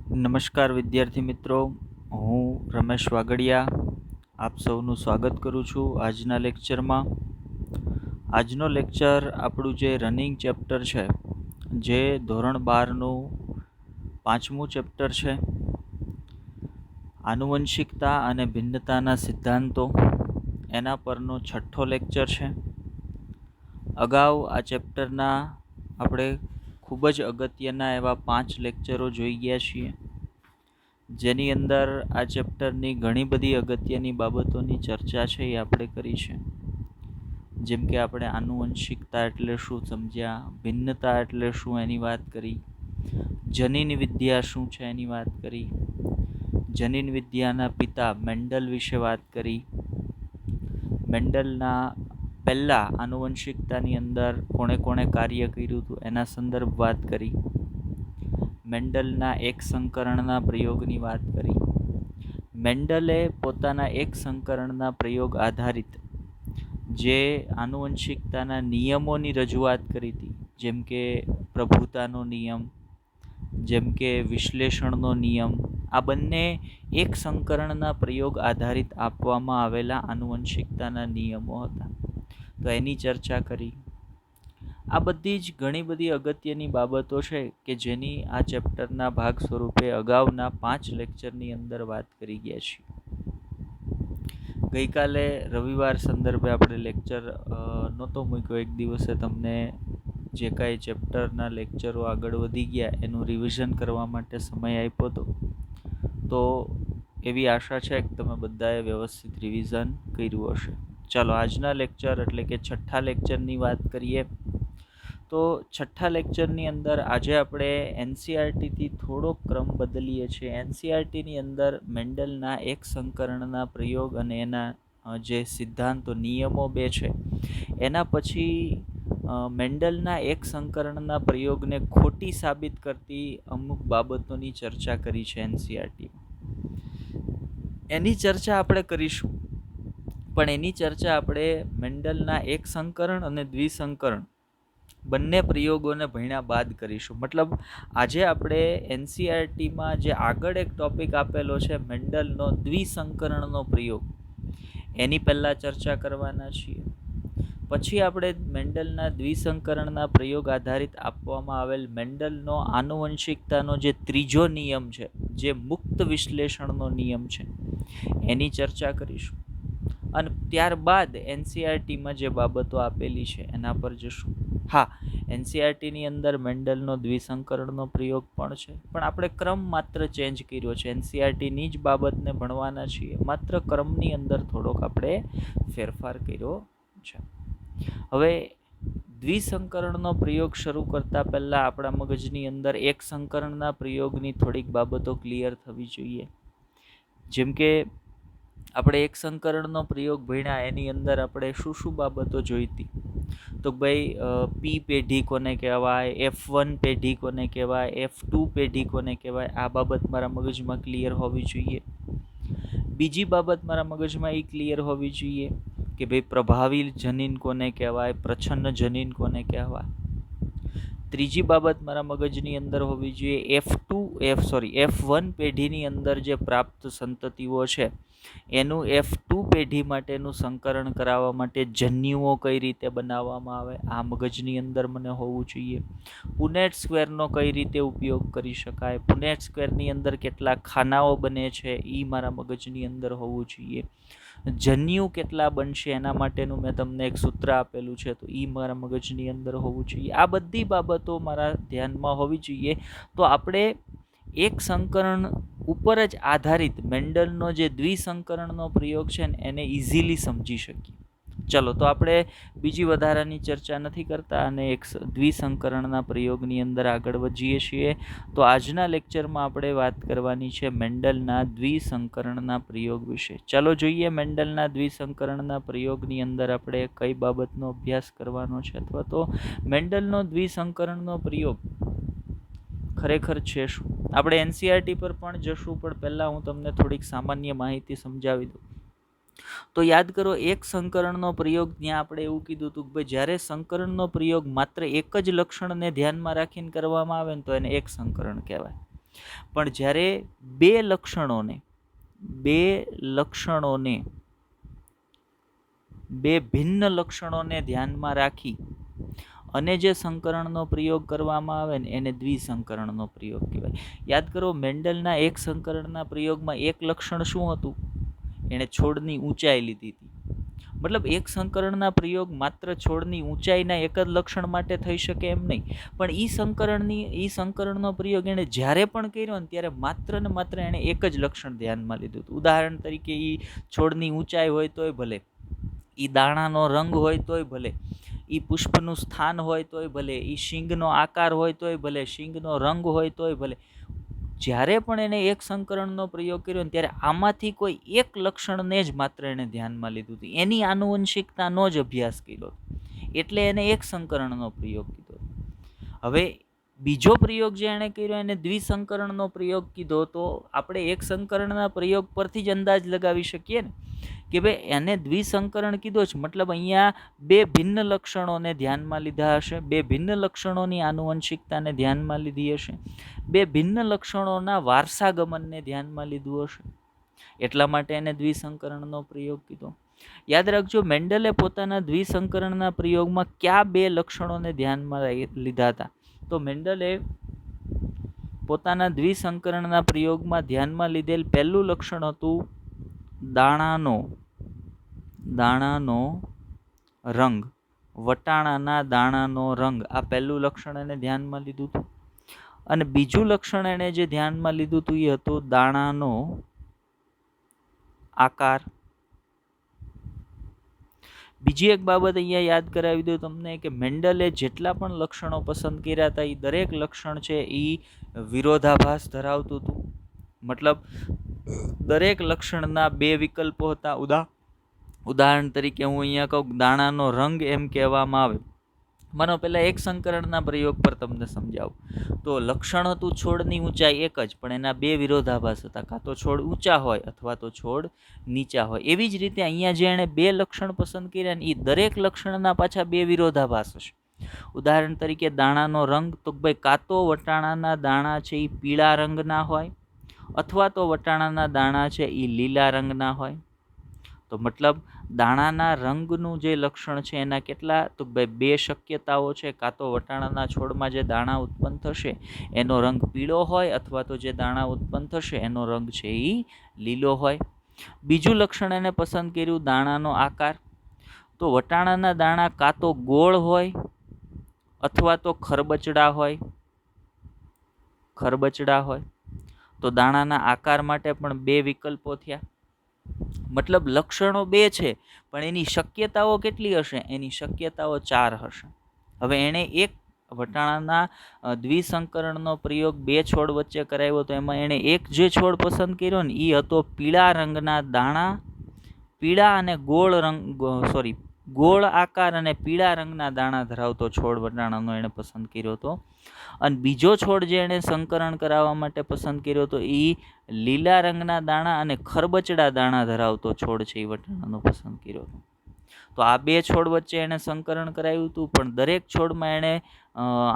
નમસ્કાર વિદ્યાર્થી મિત્રો, હું રમેશ વાગડિયા આપ સૌનું સ્વાગત કરું છું આજના લેક્ચરમાં. આજનો લેક્ચર આપણું જે રનિંગ ચેપ્ટર છે, જે ધોરણ 12નું 5મું ચેપ્ટર છે, આનુવંશિકતા અને ભિન્નતાના સિદ્ધાંતો, એના પરનો 6થો લેક્ચર છે. અગાઉ આ ચેપ્ટરના આપણે ખૂબ જ અગત્યના એવા 5 લેક્ચરો જોઈ ગયા છીએ, જેની અંદર આ ચેપ્ટરની ઘણી બધી અગત્યની બાબતોની ચર્ચા છે એ આપણે કરી છે. જેમ કે આપણે આનુવંશિકતા એટલે શું સમજ્યા, ભિન્નતા એટલે શું એની વાત કરી, જનીન વિદ્યા શું છે એની વાત કરી, જનીન વિદ્યાના પિતા મેન્ડલ વિશે વાત કરી, મેન્ડલના પહેલાં આનુવંશિકતાની અંદર કોણે કોણે કાર્ય કર્યું હતું એના સંદર્ભ વાત કરી, મેન્ડલના એક સંકરણના પ્રયોગની વાત કરી. મેન્ડલે પોતાના એક સંકરણના પ્રયોગ આધારિત જે આનુવંશિકતાના નિયમોની રજૂઆત કરી હતી, જેમ કે પ્રભુતાનો નિયમ, જેમ કે વિશ્લેષણનો નિયમ, આ બંને એક સંકરણના પ્રયોગ આધારિત આપવામાં આવેલા આનુવંશિકતાના નિયમો હતા. તો એની ચર્ચા કરી. આ બધી જ ઘણી બધી અગત્યની બાબતો છે કે જેની આ ચેપ્ટરના ભાગ સ્વરૂપે અગાઉના 5 લેક્ચરની અંદર વાત કરી ગયા છીએ. ગઈકાલે રવિવાર સંદર્ભે આપણે લેક્ચર નહોતો મૂક્યો. એક દિવસે તમને જે કાંઈ ચેપ્ટરના લેક્ચરો આગળ વધી ગયા એનું રિવિઝન કરવા માટે સમય આપ્યો હતો. તો એવી આશા છે કે તમે બધાએ વ્યવસ્થિત રિવિઝન કર્યું હશે. ચાલો આજના લેક્ચર એટલે કે 6થા લેક્ચરની વાત કરીએ. તો 6થા લેક્ચરની અંદર આજે આપણે એનસીઆરટીથી થોડો ક્રમ બદલીએ છીએ. એનસીઆરટીની અંદર મેન્ડલના એક સંકરણના પ્રયોગ અને એના જે સિદ્ધાંતો નિયમો 2 છે, એના પછી મેન્ડલના એક સંકરણના પ્રયોગને ખોટી સાબિત કરતી અમુક બાબતોની ચર્ચા કરી છે એનસીઆરટીમાં. એની ચર્ચા આપણે કરીશું, પણ એની ચર્ચા આપણે મેન્ડલના એક સંકરણ અને દ્વિસંકરણ બંને પ્રયોગોને ભણ્યા બાદ કરીશું. મતલબ આજે આપણે એનસીઆરટીમાં જે આગળ એક ટોપિક આપેલો છે મેન્ડલનો દ્વિસંકરણનો પ્રયોગ, એની પહેલાં ચર્ચા કરવાના છીએ. પછી આપણે મેન્ડલના દ્વિસંકરણના પ્રયોગ આધારિત આપવામાં આવેલ મેન્ડલનો આનુવંશિકતાનો જે ત્રીજો નિયમ છે, જે મુક્ત વિશ્લેષણનો નિયમ છે, એની ચર્ચા કરીશું. અને ત્યારબાદ એનસીઆરટીમાં જે બાબતો આપેલી છે એના પર જશું. હા, એનસીઆરટીની અંદર મેન્ડલનો દ્વિસંકરણનો પ્રયોગ પણ છે, પણ આપણે ક્રમ માત્ર ચેન્જ કર્યો છે. એનસીઆરટીની જ બાબતને ભણવાના છીએ, માત્ર ક્રમની અંદર થોડોક આપણે ફેરફાર કર્યો છે. હવે દ્વિસંકરણનો પ્રયોગ શરૂ કરતા પહેલાં આપણા મગજની અંદર એક સંકરણના પ્રયોગની થોડીક બાબતો ક્લિયર થવી જોઈએ. જેમ કે આપણે એક સંકરણનો પ્રયોગ ભણ્યા, એની અંદર આપણે શું શું બાબતો જોઈતી? તો ભાઈ પી પેઢી કોને કહેવાય, F1 પેઢી કોને કહેવાય, F2 પેઢી કોને કહેવાય, આ બાબત મારા મગજમાં ક્લિયર હોવી જોઈએ. બીજી બાબત મારા મગજમાં એ ક્લિયર હોવી જોઈએ કે ભાઈ પ્રભાવી જનીન કોને કહેવાય, પ્રચ્છન્ન જનીન કોને કહેવાય. ત્રીજી બાબત મારા મગજની અંદર હોવી જોઈએ F1 પેઢીની અંદર જે પ્રાપ્ત સંતતિઓ છે એનું F2 પેઢી માટેનું સંકરણ કરાવવા માટે જન્યુઓ કઈ રીતે બનાવવામાં આવે, આ મગજની અંદર મને હોવું જોઈએ. પુનેટ સ્ક્વેરનો કઈ રીતે ઉપયોગ કરી શકાય, પુનેટ સ્ક્વેરની અંદર કેટલા ખાનાઓ બને છે, એ મારા મગજની અંદર હોવું જોઈએ. જન્યુ કેટલા બનશે એના માટેનું મેં તમને એક સૂત્ર આપેલું છે, તો એ મારા મગજની અંદર હોવું જોઈએ. આ બધી બાબતો મારા ધ્યાનમાં હોવી જોઈએ. તો આપણે એક સંકરણ ઉપર જ આધારિત મેન્ડલનો જે દ્વિસંકરણનો પ્રયોગ છે ને એને ઇઝીલી સમજી શકીએ. ચલો, તો આપણે બીજી વધારાની ચર્ચા નથી કરતા અને એક દ્વિસંકરણના પ્રયોગની અંદર આગળ વધીએ છીએ. તો આજના લેક્ચરમાં આપણે વાત કરવાની છે મેન્ડલના દ્વિસંકરણના પ્રયોગ વિશે. ચાલો જોઈએ મેન્ડલના દ્વિસંકરણના પ્રયોગની અંદર આપણે કઈ બાબતનો અભ્યાસ કરવાનો છે, અથવા તો મેન્ડલનો દ્વિસંકરણનો પ્રયોગ ખરેખર છે શું. આપણે એનસીઆરટી પર પણ જશું, પણ પહેલાં હું તમને થોડીક સામાન્ય માહિતી સમજાવી દઉં. તો યાદ કરો, એક સંકરણનો પ્રયોગ ત્યાં આપણે એવું કીધું હતું કે ભાઈ જ્યારે સંકરણનો પ્રયોગ માત્ર એક જ લક્ષણને ધ્યાનમાં રાખીને કરવામાં આવે ને તો એને એક સંકરણ કહેવાય. પણ જ્યારે બે લક્ષણોને બે ભિન્ન લક્ષણોને ધ્યાનમાં રાખી અને જે સંકરણનો પ્રયોગ કરવામાં આવે ને એને દ્વિસંકરણનો પ્રયોગ કહેવાય. યાદ કરો, મેન્ડલના એક સંકરણના પ્રયોગમાં એક લક્ષણ શું હતું? એણે છોડની ઊંચાઈ લીધી હતી. મતલબ એક સંકરણના પ્રયોગ માત્ર છોડની ઊંચાઈના એક જ લક્ષણ માટે થઈ શકે એમ નહીં, પણ ઈ સંકરણનો પ્રયોગ એણે જ્યારે પણ કર્યો ને ત્યારે માત્ર ને માત્ર એણે એક જ લક્ષણ ધ્યાનમાં લીધું હતું. ઉદાહરણ તરીકે ઈ છોડની ઊંચાઈ હોય તોય ભલે, ઈ દાણાનો રંગ હોય તોય ભલે, ઈ પુષ્પનું સ્થાન હોય તોય ભલે, ઈ શીંગનો આકાર હોય તોય ભલે, શીંગનો રંગ હોય તોય ભલે, જ્યારે પણ એને એક સંકરણનો પ્રયોગ કર્યો ને ત્યારે આમાંથી કોઈ એક લક્ષણને જ માત્ર એને ધ્યાનમાં લીધું હતું, એની આનુવંશિકતાનો જ અભ્યાસ કર્યો, એટલે એને એક સંકરણનો પ્રયોગ કીધો. હવે બીજો પ્રયોગ જે એણે કર્યો એને દ્વિસંકરણનો પ્રયોગ કીધો. તો આપણે એક સંકરણના પ્રયોગ પરથી જ અંદાજ લગાવી શકીએ ને કે ભાઈ એને દ્વિસંકરણ કીધો છે, મતલબ અહીંયા બે ભિન્ન લક્ષણોને ધ્યાનમાં લીધા હશે, બે ભિન્ન લક્ષણોની આનુવંશિકતાને ધ્યાનમાં લીધી હશે, બે ભિન્ન લક્ષણોના વારસાગમનને ધ્યાનમાં લીધું હશે, એટલા માટે એને દ્વિસંકરણનો પ્રયોગ કીધો. યાદ રાખજો, મેન્ડલે પોતાના દ્વિસંકરણના પ્રયોગમાં કયા બે લક્ષણોને ધ્યાનમાં લીધા હતા? તો મેન્ડલે પોતાના દ્વિસંકરણના પ્રયોગમાં ધ્યાનમાં લીધેલ પહેલું લક્ષણ હતું દાણાનો રંગ, વટાણાના દાણાનો રંગ. આ પહેલું લક્ષણ એને ધ્યાનમાં લીધું હતું. અને બીજું લક્ષણ એને જે ધ્યાનમાં લીધું હતું એ હતું દાણાનો આકાર. બીજી એક બાબત અહીંયા યાદ કરાવી દઉં તમને કે મેન્ડલે જેટલા પણ લક્ષણો પસંદ કર્યા હતા એ દરેક લક્ષણ છે એ વિરોધાભાસ ધરાવતું હતું. મતલબ દરેક લક્ષણના બે વિકલ્પો હતા. ઉદાહરણ તરીકે હું અહીંયા કહું દાણાનો રંગ એમ કહેવામાં આવે, માનો પહેલા એક સંકરણના પ્રયોગ પર તમને સમજાવું તો લક્ષણ હતું છોડની ઊંચાઈ એક જ, પણ એના બે વિરોધાભાસ હતા, કાં તો છોડ ઊંચા હોય અથવા તો છોડ નીચા હોય. એવી જ રીતે અહીંયા જે એણે બે લક્ષણ પસંદ કર્યા ને એ દરેક લક્ષણના પાછા બે વિરોધાભાસ હશે. ઉદાહરણ તરીકે દાણાનો રંગ, તો ભાઈ કાં તો વટાણાના દાણા છે એ પીળા રંગના હોય અથવા તો વટાણાના દાણા છે એ લીલા રંગના હોય. તો મતલબ દાણાના રંગનું જે લક્ષણ છે એના કેટલા? તો ભાઈ બે શક્યતાઓ છે, કાં તો વટાણાના છોડમાં જે દાણા ઉત્પન્ન થશે એનો રંગ પીળો હોય અથવા તો જે દાણા ઉત્પન્ન થશે એનો રંગ છે એ લીલો હોય. બીજું લક્ષણ એને પસંદ કર્યું દાણાનો આકાર. તો વટાણાના દાણા કાં તો ગોળ હોય અથવા તો ખરબચડા હોય. તો દાણાના આકાર માટે પણ બે વિકલ્પો થયા. મતલબ લક્ષણો બે છે પણ એની શક્યતાઓ કેટલી હશે? એની શક્યતાઓ 4 હશે. હવે એણે એક વટાણાના દ્વિસંકરણનો પ્રયોગ બે છોડ વચ્ચે કરાવ્યો, તો એમાં એણે એક જે છોડ પસંદ કર્યો ને એ હતો પીળા રંગના દાણા, પીળા અને ગોળ આકાર અને પીળા રંગના દાણા ધરાવતો છોડ વટાણાનો એણે પસંદ કર્યો હતો. અને બીજો છોડ જે એણે સંકરણ કરાવવા માટે પસંદ કર્યો હતો એ લીલા રંગના દાણા અને ખરબચડા દાણા ધરાવતો છોડ છે એ વટાણાનો પસંદ કર્યો હતો. તો આ બે છોડ વચ્ચે એણે સંકરણ કરાવ્યું હતું, પણ દરેક છોડમાં એણે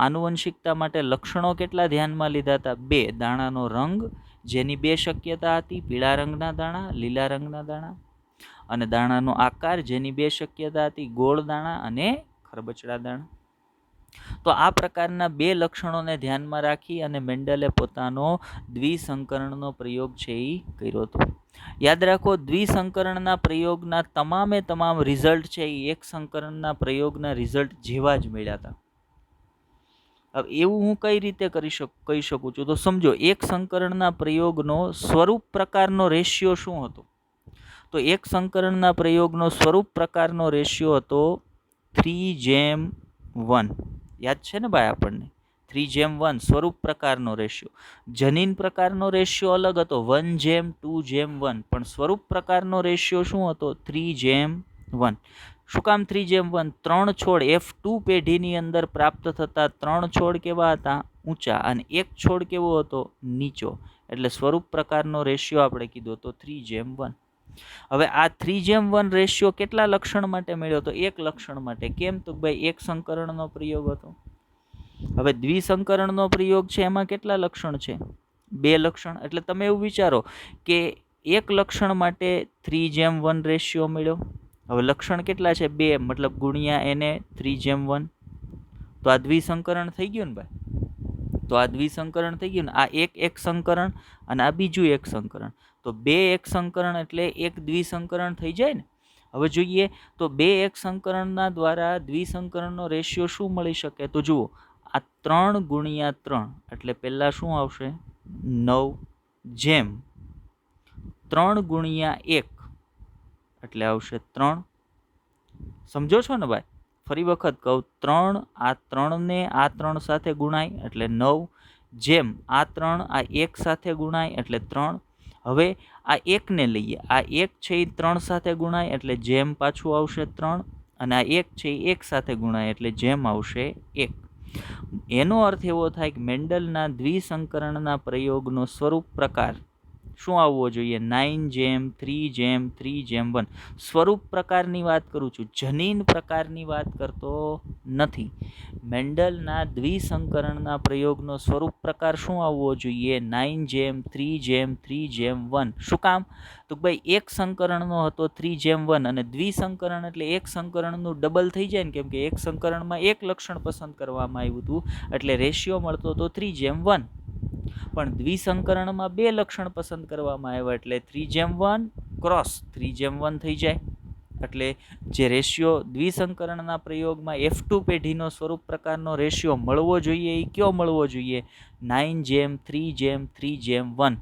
આનુવંશિકતા માટે લક્ષણો કેટલા ધ્યાનમાં લીધા હતા? બે. દાણાનો રંગ જેની બે શક્યતા હતી, પીળા રંગના દાણા, લીલા રંગના દાણા, અને દાણાનો આકાર જેની બે શક્યતા હતી, ગોળ દાણા અને ખરબચડા દાણા. તો આ પ્રકારના બે લક્ષણોને ધ્યાનમાં રાખી અને મેન્ડલે પોતાનો દ્વિસંકરણનો પ્રયોગ છે એ કર્યો હતો. યાદ રાખો, દ્વિસંકરણના પ્રયોગના તમામ રિઝલ્ટ છે એ એક સંકરણના પ્રયોગના રિઝલ્ટ જેવા જ મળ્યા હતા. હવે એવું હું કઈ રીતે કહી શકું છું? તો સમજો, એક સંકરણના પ્રયોગનો સ્વરૂપ પ્રકારનો રેશિયો શું હતો? તો એક સંકરણના પ્રયોગનો સ્વરૂપ પ્રકારનો રેશિયો હતો 3:1. યાદ છે ને ભાઈ આપણને? 3:1 સ્વરૂપ પ્રકારનો રેશિયો. જનીન પ્રકારનો રેશિયો અલગ હતો, 1:2:1, પણ સ્વરૂપ પ્રકારનો રેશિયો શું હતો? 3:1. શું કામ 3:1? 3 છોડ F2 પેઢીની અંદર પ્રાપ્ત થતા 3 છોડ કેવા હતા? ઊંચા, અને એક છોડ કેવો હતો? નીચો. એટલે સ્વરૂપ પ્રકારનો રેશિયો આપણે કીધો તો 3:1. હવે આ 3:1 રેશિયો કેટલા લક્ષણ માટે મળ્યો હતો? એક લક્ષણ માટે. કેમ? તો ભાઈ એક સંકરણનો પ્રયોગ હતો. હવે દ્વિસંકરણનો પ્રયોગ છે એમાં કેટલા લક્ષણ છે? બે લક્ષણ એટલે તમે એવું વિચારો કે એક લક્ષણ માટે 3:1 રેશિયો મળ્યો. હવે લક્ષણ કેટલા છે? 2, મતલબ ગુણ્યા એને 3:1. તો આ દ્વિસંકરણ થઈ ગયું ને ભાઈ. તો આ દ્વિસંકરણ થઈ ગયું ને. આ એક સંકરણ અને આ બીજું એક સંકરણ. તો 2 એક સંકરણ એટલે એક દ્વિસંકરણ થઈ જાય ને. હવે જોઈએ તો 2 એક સંકરણના દ્વારા દ્વિસંકરણનો રેશિયો શું મળી શકે? તો જુઓ, આ 3 ગુણ્યા 3 એટલે પહેલા શું આવશે? 9 જેમ 3 ગુણ્યા 1 એટલે આવશે 3. સમજો છો ને ભાઈ? ફરી વખત કહું, 3 આ 3 ને આ 3 સાથે ગુણાય એટલે 9 જેમ આ 3 આ 1 સાથે ગુણાય એટલે 3. હવે આ 1 ને લઈએ, આ 1 છે એ 3 સાથે ગુણાય એટલે જેમ પાછું આવશે 3 અને આ 1 છે એ 1 સાથે ગુણાય એટલે જેમ આવશે 1. એનો અર્થ એવો થાય કે મેન્ડલના દ્વિસંકરણના પ્રયોગનો સ્વરૂપ પ્રકાર શું આવવો જોઈએ? 9:3:3:1. સ્વરૂપ પ્રકારની વાત કરું છું, જનીન પ્રકારની વાત કરતો નથી. મેન્ડલના દ્વિસંકરણના પ્રયોગનો સ્વરૂપ પ્રકાર શું આવવો જોઈએ? 9:3:3:1. શું કામ? તો ભાઈ એક સંકરણનો હતો 3:1 અને દ્વિસંકરણ એટલે એક સંકરણનું ડબલ થઈ જાય ને, કેમ કે એક સંકરણમાં એક લક્ષણ પસંદ કરવામાં આવ્યું હતું એટલે રેશિયો મળતો હતો 3:1. પણ દ્વિસંકરણમાં 2 લક્ષણ પસંદ કરવામાં આવ્યા એટલે 3:1 ક્રોસ 3:1 થઈ જાય. એટલે જે રેશિયો દ્વિસંકરણના પ્રયોગમાં F2 પેઢીનો સ્વરૂપ પ્રકારનો રેશિયો મળવો જોઈએ એ કયો મળવો જોઈએ? 9:3:3:1.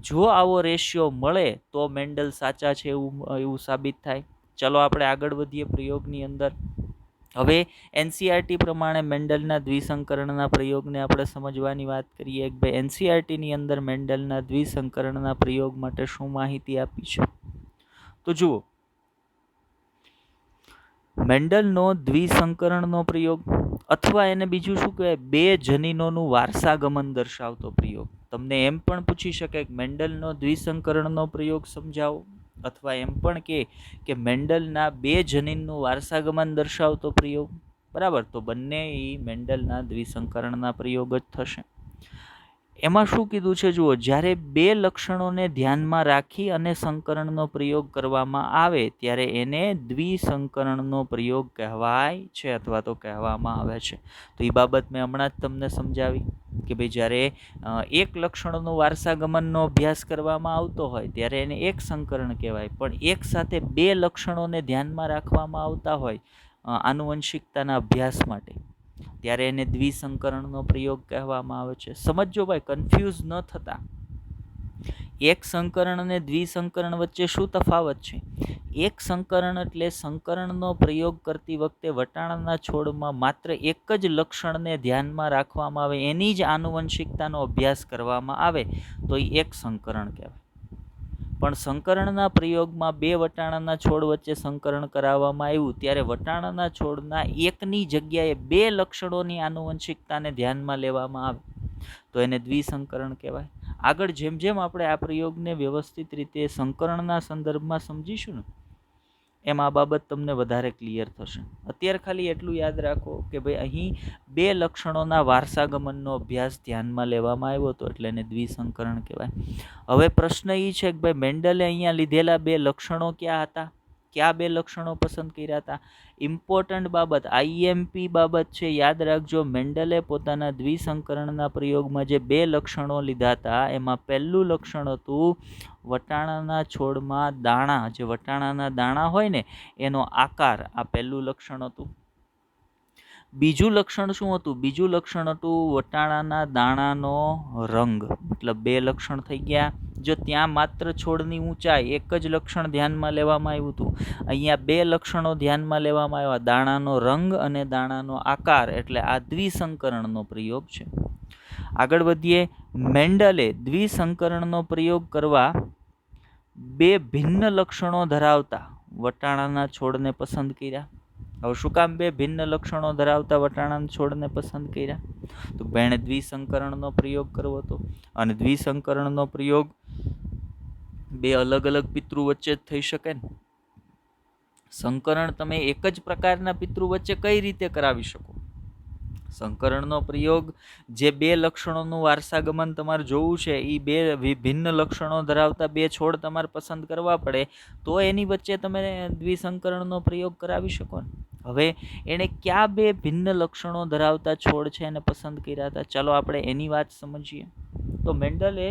જો આવો રેશિયો મળે તો મેન્ડલ સાચા છે એવું સાબિત થાય. ચલો આપણે આગળ વધીએ પ્રયોગની અંદર. હવે એનસીઆરટી પ્રમાણે મેન્ડલના દ્વિસંકરણના પ્રયોગને આપણે સમજવાની વાત કરીએ કે ભાઈ એનસીઆરટીની અંદર મેન્ડલના દ્વિસંકરણના પ્રયોગ માટે શું માહિતી આપી છે? તો જુઓ, મેન્ડલનો દ્વિસંકરણનો પ્રયોગ અથવા એને બીજું શું કહેવાય? 2 જનીનોનું વારસાગમન દર્શાવતો પ્રયોગ. તમને એમ પણ પૂછી શકે કે મેન્ડલનો દ્વિસંકરણનો પ્રયોગ સમજાવો, અથવા એમ પણ કે મેન્ડલના 2 જનીનનું વારસાગમન દર્શાવતો પ્રયોગ. બરાબર, તો બંને એ મેન્ડલના દ્વિસંકરણના પ્રયોગ જ થશે. એમાં શું કીધું છે જુઓ, જ્યારે 2 લક્ષણોને ધ્યાનમાં રાખી અને સંકરણનો પ્રયોગ કરવામાં આવે ત્યારે એને દ્વિસંકરણનો પ્રયોગ કહેવાય છે અથવા તો કહેવામાં આવે છે. તો એ બાબત મેં હમણાં જ તમને સમજાવી કે ભાઈ જ્યારે એક લક્ષણોનો વારસાગમનનો અભ્યાસ કરવામાં આવતો હોય ત્યારે એને એક સંકરણ કહેવાય, પણ એક સાથે 2 લક્ષણોને ધ્યાનમાં રાખવામાં આવતા હોય આનુવંશિકતાના અભ્યાસ માટે ત્યારે એને દ્વિસંકરણનો પ્રયોગ કહેવામાં આવે છે. સમજો ભાઈ, કન્ફ્યુઝ ન થતા. એક સંકરણ અને દ્વિસંકરણ વચ્ચે શું તફાવત છે? એક સંકરણ એટલે સંકરણનો પ્રયોગ કરતી વખતે વટાણાના છોડમાં માત્ર એક જ લક્ષણને ધ્યાનમાં રાખવામાં આવે, એની જ આનુવંશિકતાનો અભ્યાસ કરવામાં આવે તો એ એક સંકરણ કહેવાય. પણ સંકરણના પ્રયોગમાં 2 વટાણાના છોડ વચ્ચે સંકરણ કરાવવામાં આવ્યું ત્યારે વટાણાના છોડના એકની જગ્યાએ 2 લક્ષણોની આનુવંશિકતાને ધ્યાનમાં લેવામાં આવે તો એને દ્વિસંકરણ કહેવાય. આગળ જેમ જેમ આપણે આ પ્રયોગને વ્યવસ્થિત રીતે સંકરણના સંદર્ભમાં સમજીશું ને એમ આ બાબત તમને વધારે ક્લિયર થશે. અત્યારે ખાલી એટલું યાદ રાખો કે ભાઈ અહીં 2 લક્ષણોના વારસાગમનનો અભ્યાસ ધ્યાનમાં લેવામાં આવ્યો હતો એટલે એને દ્વિસંકરણ કહેવાય. હવે પ્રશ્ન એ છે કે ભાઈ મેન્ડલે અહીંયા લીધેલા 2 લક્ષણો ક્યાં હતા? કયા 2 લક્ષણો પસંદ કર્યા હતા? ઇમ્પોર્ટન્ટ બાબત, આઈએમપી બાબત છે, યાદ રાખજો. મેન્ડલે પોતાના દ્વિસંકરણના પ્રયોગમાં જે 2 લક્ષણો લીધા હતા એમાં પહેલું લક્ષણ હતું વટાણાના છોડમાં દાણા, જે વટાણાના દાણા હોય ને એનો આકાર, આ પહેલું લક્ષણ હતું. બીજું લક્ષણ શું હતું? બીજું લક્ષણ હતું વટાણાના દાણાનો રંગ. મતલબ 2 લક્ષણ થઈ ગયા. જો ત્યાં માત્ર છોડની ઊંચાઈ એક જ લક્ષણ ધ્યાનમાં લેવામાં આવ્યું હતું, અહીંયા 2 લક્ષણો ધ્યાનમાં લેવામાં આવ્યા, દાણાનો રંગ અને દાણાનો આકાર, એટલે આ દ્વિસંકરણનો પ્રયોગ છે. આગળ વધીએ. મેન્ડલે દ્વિસંકરણનો પ્રયોગ કરવા 2 ભિન્ન લક્ષણો ધરાવતા વટાણાના છોડને પસંદ કર્યા. હવે શું કામ 2 ભિન્ન લક્ષણો ધરાવતા વટાણાના છોડને પસંદ કર્યા? તો એણે દ્વિસંકરણનો પ્રયોગ કરવો હતો અને દ્વિસંકરણનો પ્રયોગ 2 અલગ અલગ પિતૃ વચ્ચે જ થઈ શકે ને. સંકરણ તમે એક જ પ્રકારના પિતૃ વચ્ચે કઈ રીતે કરાવી શકો? સંકરણનો પ્રયોગ જે બે લક્ષણોનું વારસાગમન તમારે જોવું છે, એ બે વિભિન્ન લક્ષણો ધરાવતા બે છોડ તમારે પસંદ કરવા પડે, તો એની વચ્ચે તમે દ્વિસંકરણનો પ્રયોગ કરાવી શકો ને. હવે એણે કયા બે ભિન્ન લક્ષણો ધરાવતા છોડ છે એને પસંદ કર્યા હતા, ચાલો આપણે એની વાત સમજીએ. તો મેન્ડલે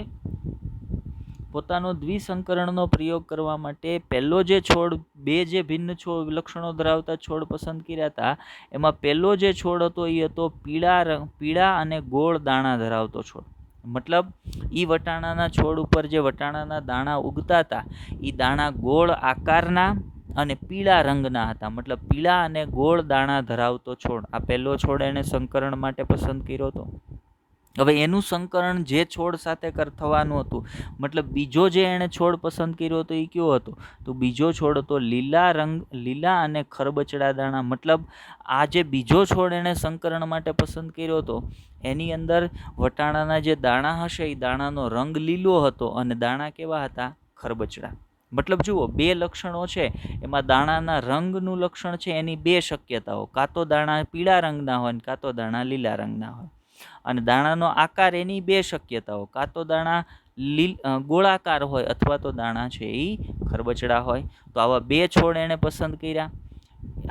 પોતાનો દ્વિસંકરણનો પ્રયોગ કરવા માટે પહેલો જે છોડ, બે જે ભિન્ન લક્ષણો ધરાવતા છોડ પસંદ કર્યા હતા, એમાં પહેલો જે છોડ હતો એ હતો પીળા અને ગોળ દાણા ધરાવતો છોડ. મતલબ એ વટાણાના છોડ ઉપર જે વટાણાના દાણા ઉગતા હતા, એ દાણા ગોળ આકારના અને પીળા રંગના હતા. મતલબ પીળા અને ગોળ દાણા ધરાવતો છોડ, આ પહેલો છોડ એણે સંકરણ માટે પસંદ કર્યો હતો. હવે એનું સંકરણ જે છોડ સાથે થવાનું હતું, મતલબ બીજો જે એણે છોડ પસંદ કર્યો હતો એ કયો હતો, તો બીજો છોડ હતો લીલા અને ખરબચડા દાણા. મતલબ આ જે બીજો છોડ એણે સંકરણ માટે પસંદ કર્યો હતો, એની અંદર વટાણાના જે દાણા હશે એ દાણાનો રંગ લીલો હતો અને દાણા કેવા હતા, ખરબચડા. મતલબ જુઓ, બે લક્ષણો છે, એમાં દાણાના રંગનું લક્ષણ છે, એની બે શક્યતાઓ, કાં તો દાણા પીળા રંગના હોય ને કાં તો દાણા લીલા રંગના હોય. અને દાણાનો આકાર, એની બે શક્યતાઓ, કાં તો દાણા ગોળાકાર હોય અથવા તો દાણા છે એ ખરબચડા હોય. તો આવા બે છોડ એણે પસંદ કર્યા.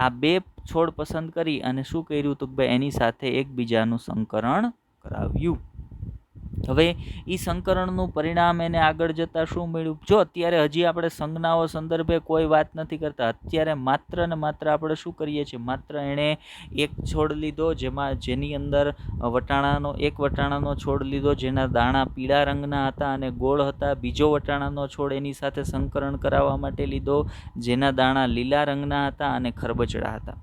આ બે છોડ પસંદ કરી અને શું કર્યું, તો ભાઈ એની સાથે એકબીજાનું સંકરણ કરાવ્યું. હવે એ સંકરણનું પરિણામ એને આગળ જતાં શું મળ્યું? જો અત્યારે હજી આપણે સંજ્ઞાઓ સંદર્ભે કોઈ વાત નથી કરતા, અત્યારે માત્ર ને માત્ર આપણે શું કરીએ છીએ, માત્ર એણે એક છોડ લીધો જેની અંદર એક વટાણાનો છોડ લીધો જેના દાણા પીળા રંગના હતા અને ગોળ હતા. બીજો વટાણાનો છોડ એની સાથે સંકરણ કરાવવા માટે લીધો જેના દાણા લીલા રંગના હતા અને ખરબચડા હતા.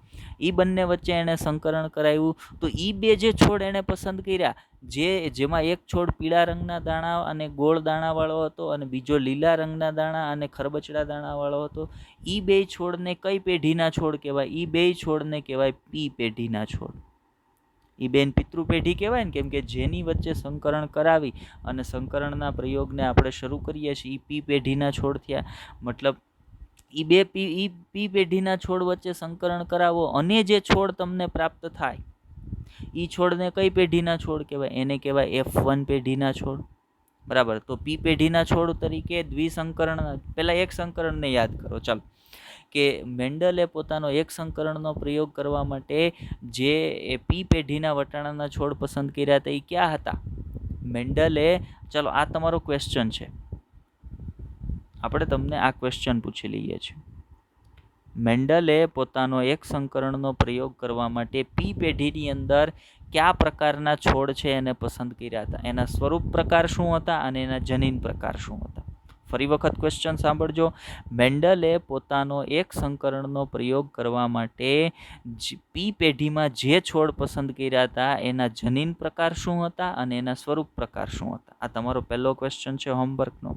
એ બંને વચ્ચે એણે સંકરણ કરાવ્યું. તો એ બે જે છોડ એણે પસંદ કર્યા, જેમાં એક છોડ પીળા રંગના દાણા અને ગોળ દાણાવાળો હતો અને બીજો લીલા રંગના દાણા અને ખરબચડા દાણાવાળો હતો, એ બે છોડને કઈ પેઢીના છોડ કહેવાય? એ બે છોડને કહેવાય પી પેઢીના છોડ. એ બેન પિતૃ પેઢી કહેવાય ને, કેમ કે જેની વચ્ચે સંકરણ કરાવી અને સંકરણના પ્રયોગને આપણે શરૂ કરીએ છીએ, એ પી પેઢીના છોડ થયા. મતલબ એ પી પેઢીના છોડ વચ્ચે સંકરણ કરાવો અને જે છોડ તમને પ્રાપ્ત થાય, એ છોડને કઈ પેઢીના છોડ કહેવાય? એને કહેવાય F1 પેઢીના છોડ. બરાબર. તો પી પેઢીના છોડ તરીકે દ્વિસંકરણ, પહેલા એક સંકરણને યાદ કરો. ચાલો, કે મેન્ડલે પોતાનો એક સંકરણનો પ્રયોગ કરવા માટે જે પી પેઢીના વટાણાના છોડ પસંદ કર્યા હતા, એ ક્યાં હતા? મેન્ડલે, ચાલો આ તમારો ક્વેશ્ચન છે, આપણે તમને આ ક્વેશ્ચન પૂછી લઈએ છીએ. મેન્ડલે પોતાનો એક સંકરણનો પ્રયોગ કરવા માટે પી પેઢીની અંદર કયા પ્રકારના છોડ છે એને પસંદ કર્યા હતા? એના સ્વરૂપ પ્રકાર શું હતા અને એના જનીન પ્રકાર શું હતા? ફરી વખત ક્વેશ્ચન સાંભળજો. મેન્ડલે પોતાનો એક સંકરણનો પ્રયોગ કરવા માટે પી પેઢીમાં જે છોડ પસંદ કર્યા હતા, એના જનીન પ્રકાર શું હતા અને એના સ્વરૂપ પ્રકાર શું હતા? આ તમારો પહેલો ક્વેશ્ચન છે હોમવર્કનો.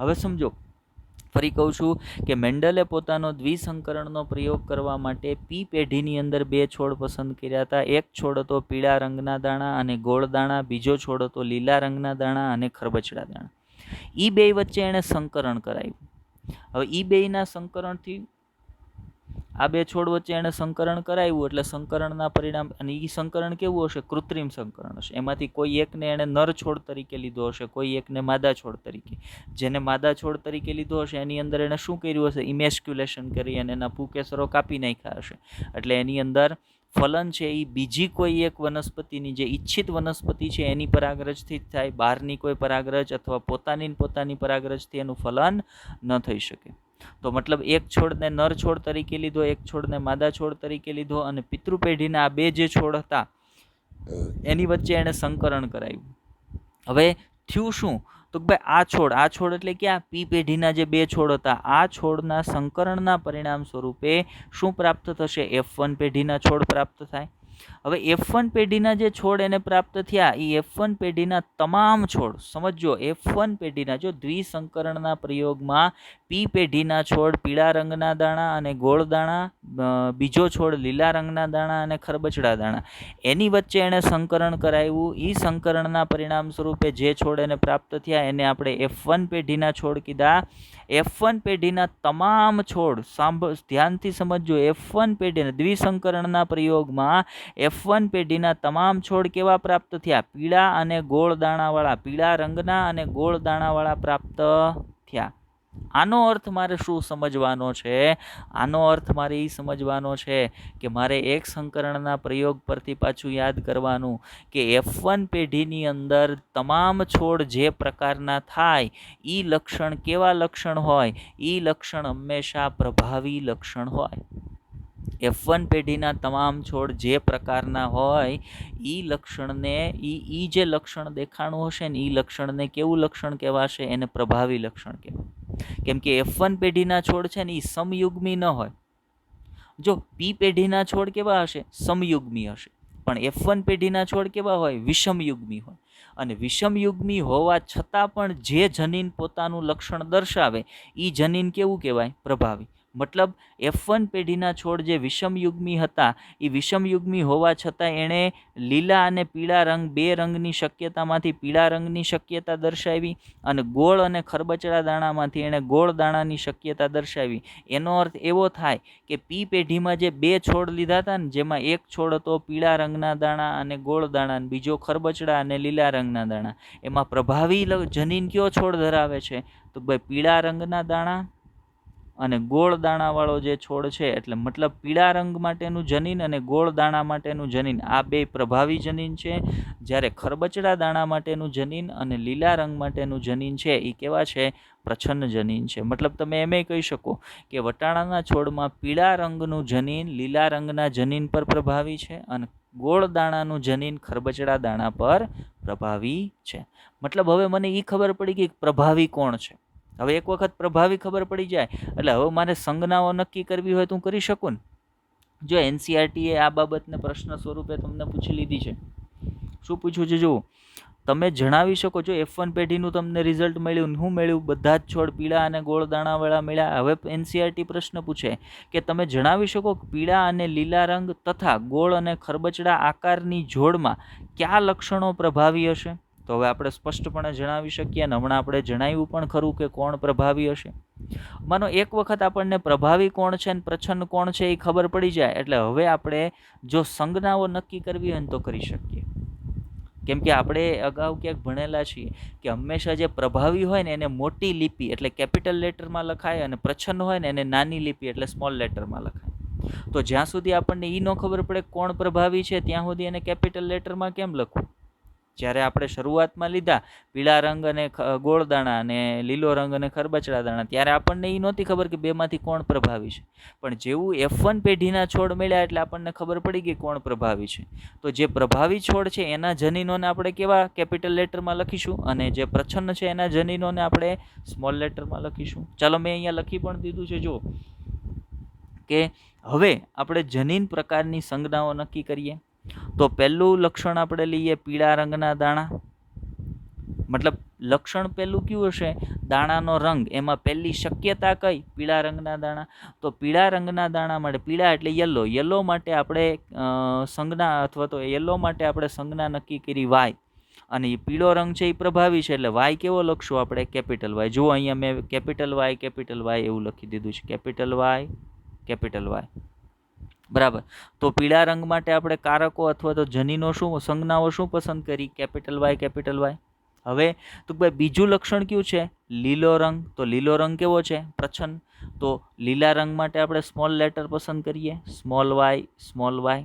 હવે સમજો, ફરી કહું છું કે મેન્ડલે પોતાનો દ્વિસંકરણનો પ્રયોગ કરવા માટે પી પેઢીની અંદર બે છોડ પસંદ કર્યા હતા. એક છોડ હતો પીળા રંગના દાણા અને ગોળ દાણા, બીજો છોડ હતો લીલા રંગના દાણા અને ખરબચડા દાણા. એ બે વચ્ચે એણે સંકરણ કરાવ્યું. હવે એ બેના સંકરણથી આ બે છોડ વચ્ચે એણે સંકરણ કરાવ્યું એટલે સંકરણના પરિણામ, અને એ સંકરણ કેવું હશે? કૃત્રિમ સંકરણ હશે. એમાંથી કોઈ એકને એણે નર છોડ તરીકે લીધો હશે, કોઈ એકને માદા છોડ તરીકે. જેને માદા છોડ તરીકે લીધો હશે એની અંદર એણે શું કર્યું હશે? ઇમેસ્ક્યુલેશન કરી અને એના પુકેસરો કાપી નાખ્યા હશે. એટલે એની અંદર ફલન છે એ બીજી કોઈ એક વનસ્પતિની, જે ઈચ્છિત વનસ્પતિ છે એની પરાગરજથી જ થાય. બહારની કોઈ પરાગરજ અથવા પોતાની પરાગરજથી એનું ફલન ન થઈ શકે. તો મતલબ એક છોડને નર છોડ તરીકે લીધો, એક છોડને માદા છોડ તરીકે લીધો, અને પિતૃ પેઢીના આ બે જે છોડ હતા એની વચ્ચે એણે સંકરણ કરાવ્યું. હવે થયું શું? તો ભાઈ આ છોડ એટલે ક્યાં? પી પેઢીના જે બે છોડ હતા, આ છોડના સંકરણના પરિણામ સ્વરૂપે શું પ્રાપ્ત થશે? F1 પેઢીના છોડ પ્રાપ્ત થાય. હવે F1 પેઢીના જે છોડ એને પ્રાપ્ત થયા, એ F1 પેઢીના તમામ છોડ, સમજો, F1 પેઢીના, જો દ્વિસંકરણના પ્રયોગમાં પી પેઢીના છોડ પીળા રંગના દાણા અને ગોળ દાણા, બીજો છોડ લીલા રંગના દાણા અને ખરબચડા દાણા, એની વચ્ચે એણે સંકરણ કરાવ્યું. એ સંકરણના પરિણામ સ્વરૂપે જે છોડ એને પ્રાપ્ત થયા એને આપણે F1 પેઢીના છોડ કીધા. F1 પેઢીના તમામ છોડ, ધ્યાનથી સમજો, F1 પેઢીના દ્વિસંકરણના પ્રયોગમાં F1 પેઢીના તમામ છોડ કેવા પ્રાપ્ત થયા? પીળા અને ગોળ દાણાવાળા, પીળા રંગના અને ગોળ દાણાવાળા પ્રાપ્ત થયા. આનો અર્થ મારે શું સમજવાનો છે? આનો અર્થ મારે એ સમજવાનો છે કે મારે એક સંકરણના પ્રયોગ પરથી પાછું યાદ કરવાનું કે F1 પેઢીની અંદર તમામ છોડ જે પ્રકારના થાય એ લક્ષણ કેવા લક્ષણ હોય? એ લક્ષણ હંમેશા પ્રભાવી લક્ષણ હોય. F1 પેઢીના તમામ છોડ જે પ્રકારના હોય એ લક્ષણને એ જે લક્ષણ દેખાણું હશે ને એ લક્ષણને કેવું લક્ષણ કહેવાશે? એને પ્રભાવી લક્ષણ કહેવાય. કેમ કે F1 પેઢીના છોડ છે ને એ સમયુગ્મી ન હોય. જો P પેઢીના છોડ કેવા હશે? સમયુગ્મી હશે. પણ F1 પેઢીના છોડ કેવા હોય? વિષમયુગ્મી હોય. અને વિષમયુગ્મી હોવા છતાં પણ જે જનીન પોતાનું લક્ષણ દર્શાવે એ જનીન કેવું કહેવાય? પ્રભાવી. મતલબ F1 પેઢીના છોડ જે વિષમયુગ્મી હતા એ વિષમયુગ્મી હોવા છતાં એણે લીલા અને પીળા રંગ બે રંગની શક્યતામાંથી પીળા રંગની શક્યતા દર્શાવી અને ગોળ અને ખરબચડા દાણામાંથી એણે ગોળ દાણાની શક્યતા દર્શાવી. એનો અર્થ એવો થાય કે P પેઢીમાં જે બે છોડ લીધા હતા ને, જેમાં એક છોડ હતો પીળા રંગના દાણા અને ગોળ દાણા, બીજો ખરબચડા અને લીલા રંગના દાણા, એમાં પ્રભાવી જનીન કયો છોડ ધરાવે છે? તો ભાઈ પીળા રંગના દાણા અને ગોળ દાણાવાળો જે છોડ છે, એટલે મતલબ પીળા રંગ માટેનું જનીન અને ગોળ દાણા માટેનું જનીન, આ બે પ્રભાવી જનીન છે. જ્યારે ખરબચડા દાણા માટેનું જનીન અને લીલા રંગ માટેનું જનીન છે એ કેવા છે? પ્રચ્છન્ન જનીન છે. મતલબ તમે એમ કહી શકો કે વટાણાના છોડમાં પીળા રંગનું જનીન લીલા રંગના જનીન પર પ્રભાવી છે અને ગોળ દાણાનું જનીન ખરબચડા દાણા પર પ્રભાવી છે. મતલબ હવે મને એ ખબર પડી કે પ્રભાવી કોણ છે. હવે એક વખત પ્રભાવી ખબર પડી જાય એટલે હવે મારે સંજ્ઞાઓ નક્કી કરવી હોય તો હું કરી શકું ને. જો NCERT આ બાબતને પ્રશ્ન સ્વરૂપે તમને પૂછી લીધી છે. શું પૂછ્યું છે? જુઓ, તમે જણાવી શકો છો F1 પેઢીનું તમને રિઝલ્ટ મળ્યું. શું મળ્યું? બધા જ છોડ પીળા અને ગોળ દાણાવાળા મળ્યા. હવે NCERT પ્રશ્ન પૂછે કે તમે જણાવી શકો પીળા અને લીલા રંગ તથા ગોળ અને ખરબચડા આકારની જોડમાં કયા લક્ષણો પ્રભાવી હશે? તો હવે આપણે સ્પષ્ટપણે જણાવી શકીએ અને હમણાં આપણે જણાવ્યું પણ ખરું કે કોણ પ્રભાવી હશે. માનો એક વખત આપણને પ્રભાવી કોણ છે અને પ્રચ્છન્ન કોણ છે એ ખબર પડી જાય એટલે હવે આપણે જો સંજ્ઞાઓ નક્કી કરવી હોય તો કરી શકીએ. કેમ કે આપણે અગાઉ ક્યાંક ભણેલા છીએ કે હંમેશા જે પ્રભાવી હોય ને એને મોટી લિપિ એટલે કેપિટલ લેટરમાં લખાય અને પ્રચ્છન્ન હોય ને એને નાની લિપિ એટલે સ્મોલ લેટરમાં લખાય. તો જ્યાં સુધી આપણને એ ન ખબર પડે કોણ પ્રભાવી છે ત્યાં સુધી એને કેપિટલ લેટરમાં કેમ લખવું? જ્યારે આપણે શરૂઆતમાં લીધા પીળા રંગ અને ગોળ દાણા અને લીલો રંગ અને ખરબચડા દાણા, ત્યારે આપણને એ નહોતી ખબર કે બેમાંથી કોણ પ્રભાવી છે. પણ જેવું F1 પેઢીના છોડ મળ્યા એટલે આપણને ખબર પડી ગઈ કોણ પ્રભાવી છે. તો જે પ્રભાવી છોડ છે એના જનીનોને આપણે કેવા કેપિટલ લેટરમાં લખીશું અને જે પ્રચ્છન્ન છે એના જનીનોને આપણે સ્મોલ લેટરમાં લખીશું. ચાલો મેં અહીંયા લખી પણ દીધું છે. જો કે હવે આપણે જનીન પ્રકારની સંજ્ઞાઓ નક્કી કરીએ. તો પહેલું લક્ષણ આપણે લઈએ પીળા રંગના દાણા. મતલબ લક્ષણ પહેલું કયું હશે? દાણાનો રંગ. એમાં પહેલી શક્યતા કઈ? પીળા રંગના દાણા. તો પીળા રંગના દાણા માટે, પીળા એટલે યલો, યલો માટે આપણે સંજ્ઞા અથવા તો યલો માટે આપણે સંજ્ઞા નક્કી કરી વાય. અને એ પીળો રંગ છે એ પ્રભાવી છે એટલે વાય કેવો લખશું આપણે? Capital Y. જુઓ અહીંયા મેં કેપિટલ વાય એવું લખી દીધું છે. કેપિટલ વાય બરાબર. તો પીળા રંગ માટે આપણે કારકો અથવા તો જનીનો શું સંજ્ઞાઓ શું પસંદ કરી? Capital Y. હવે તો ભાઈ બીજું લક્ષણ કયું છે? લીલો રંગ. તો લીલો રંગ કેવો છે? પ્રચ્છન્ન. તો લીલા રંગ માટે આપણે સ્મોલ લેટર પસંદ કરીએ, સ્મોલ વાય.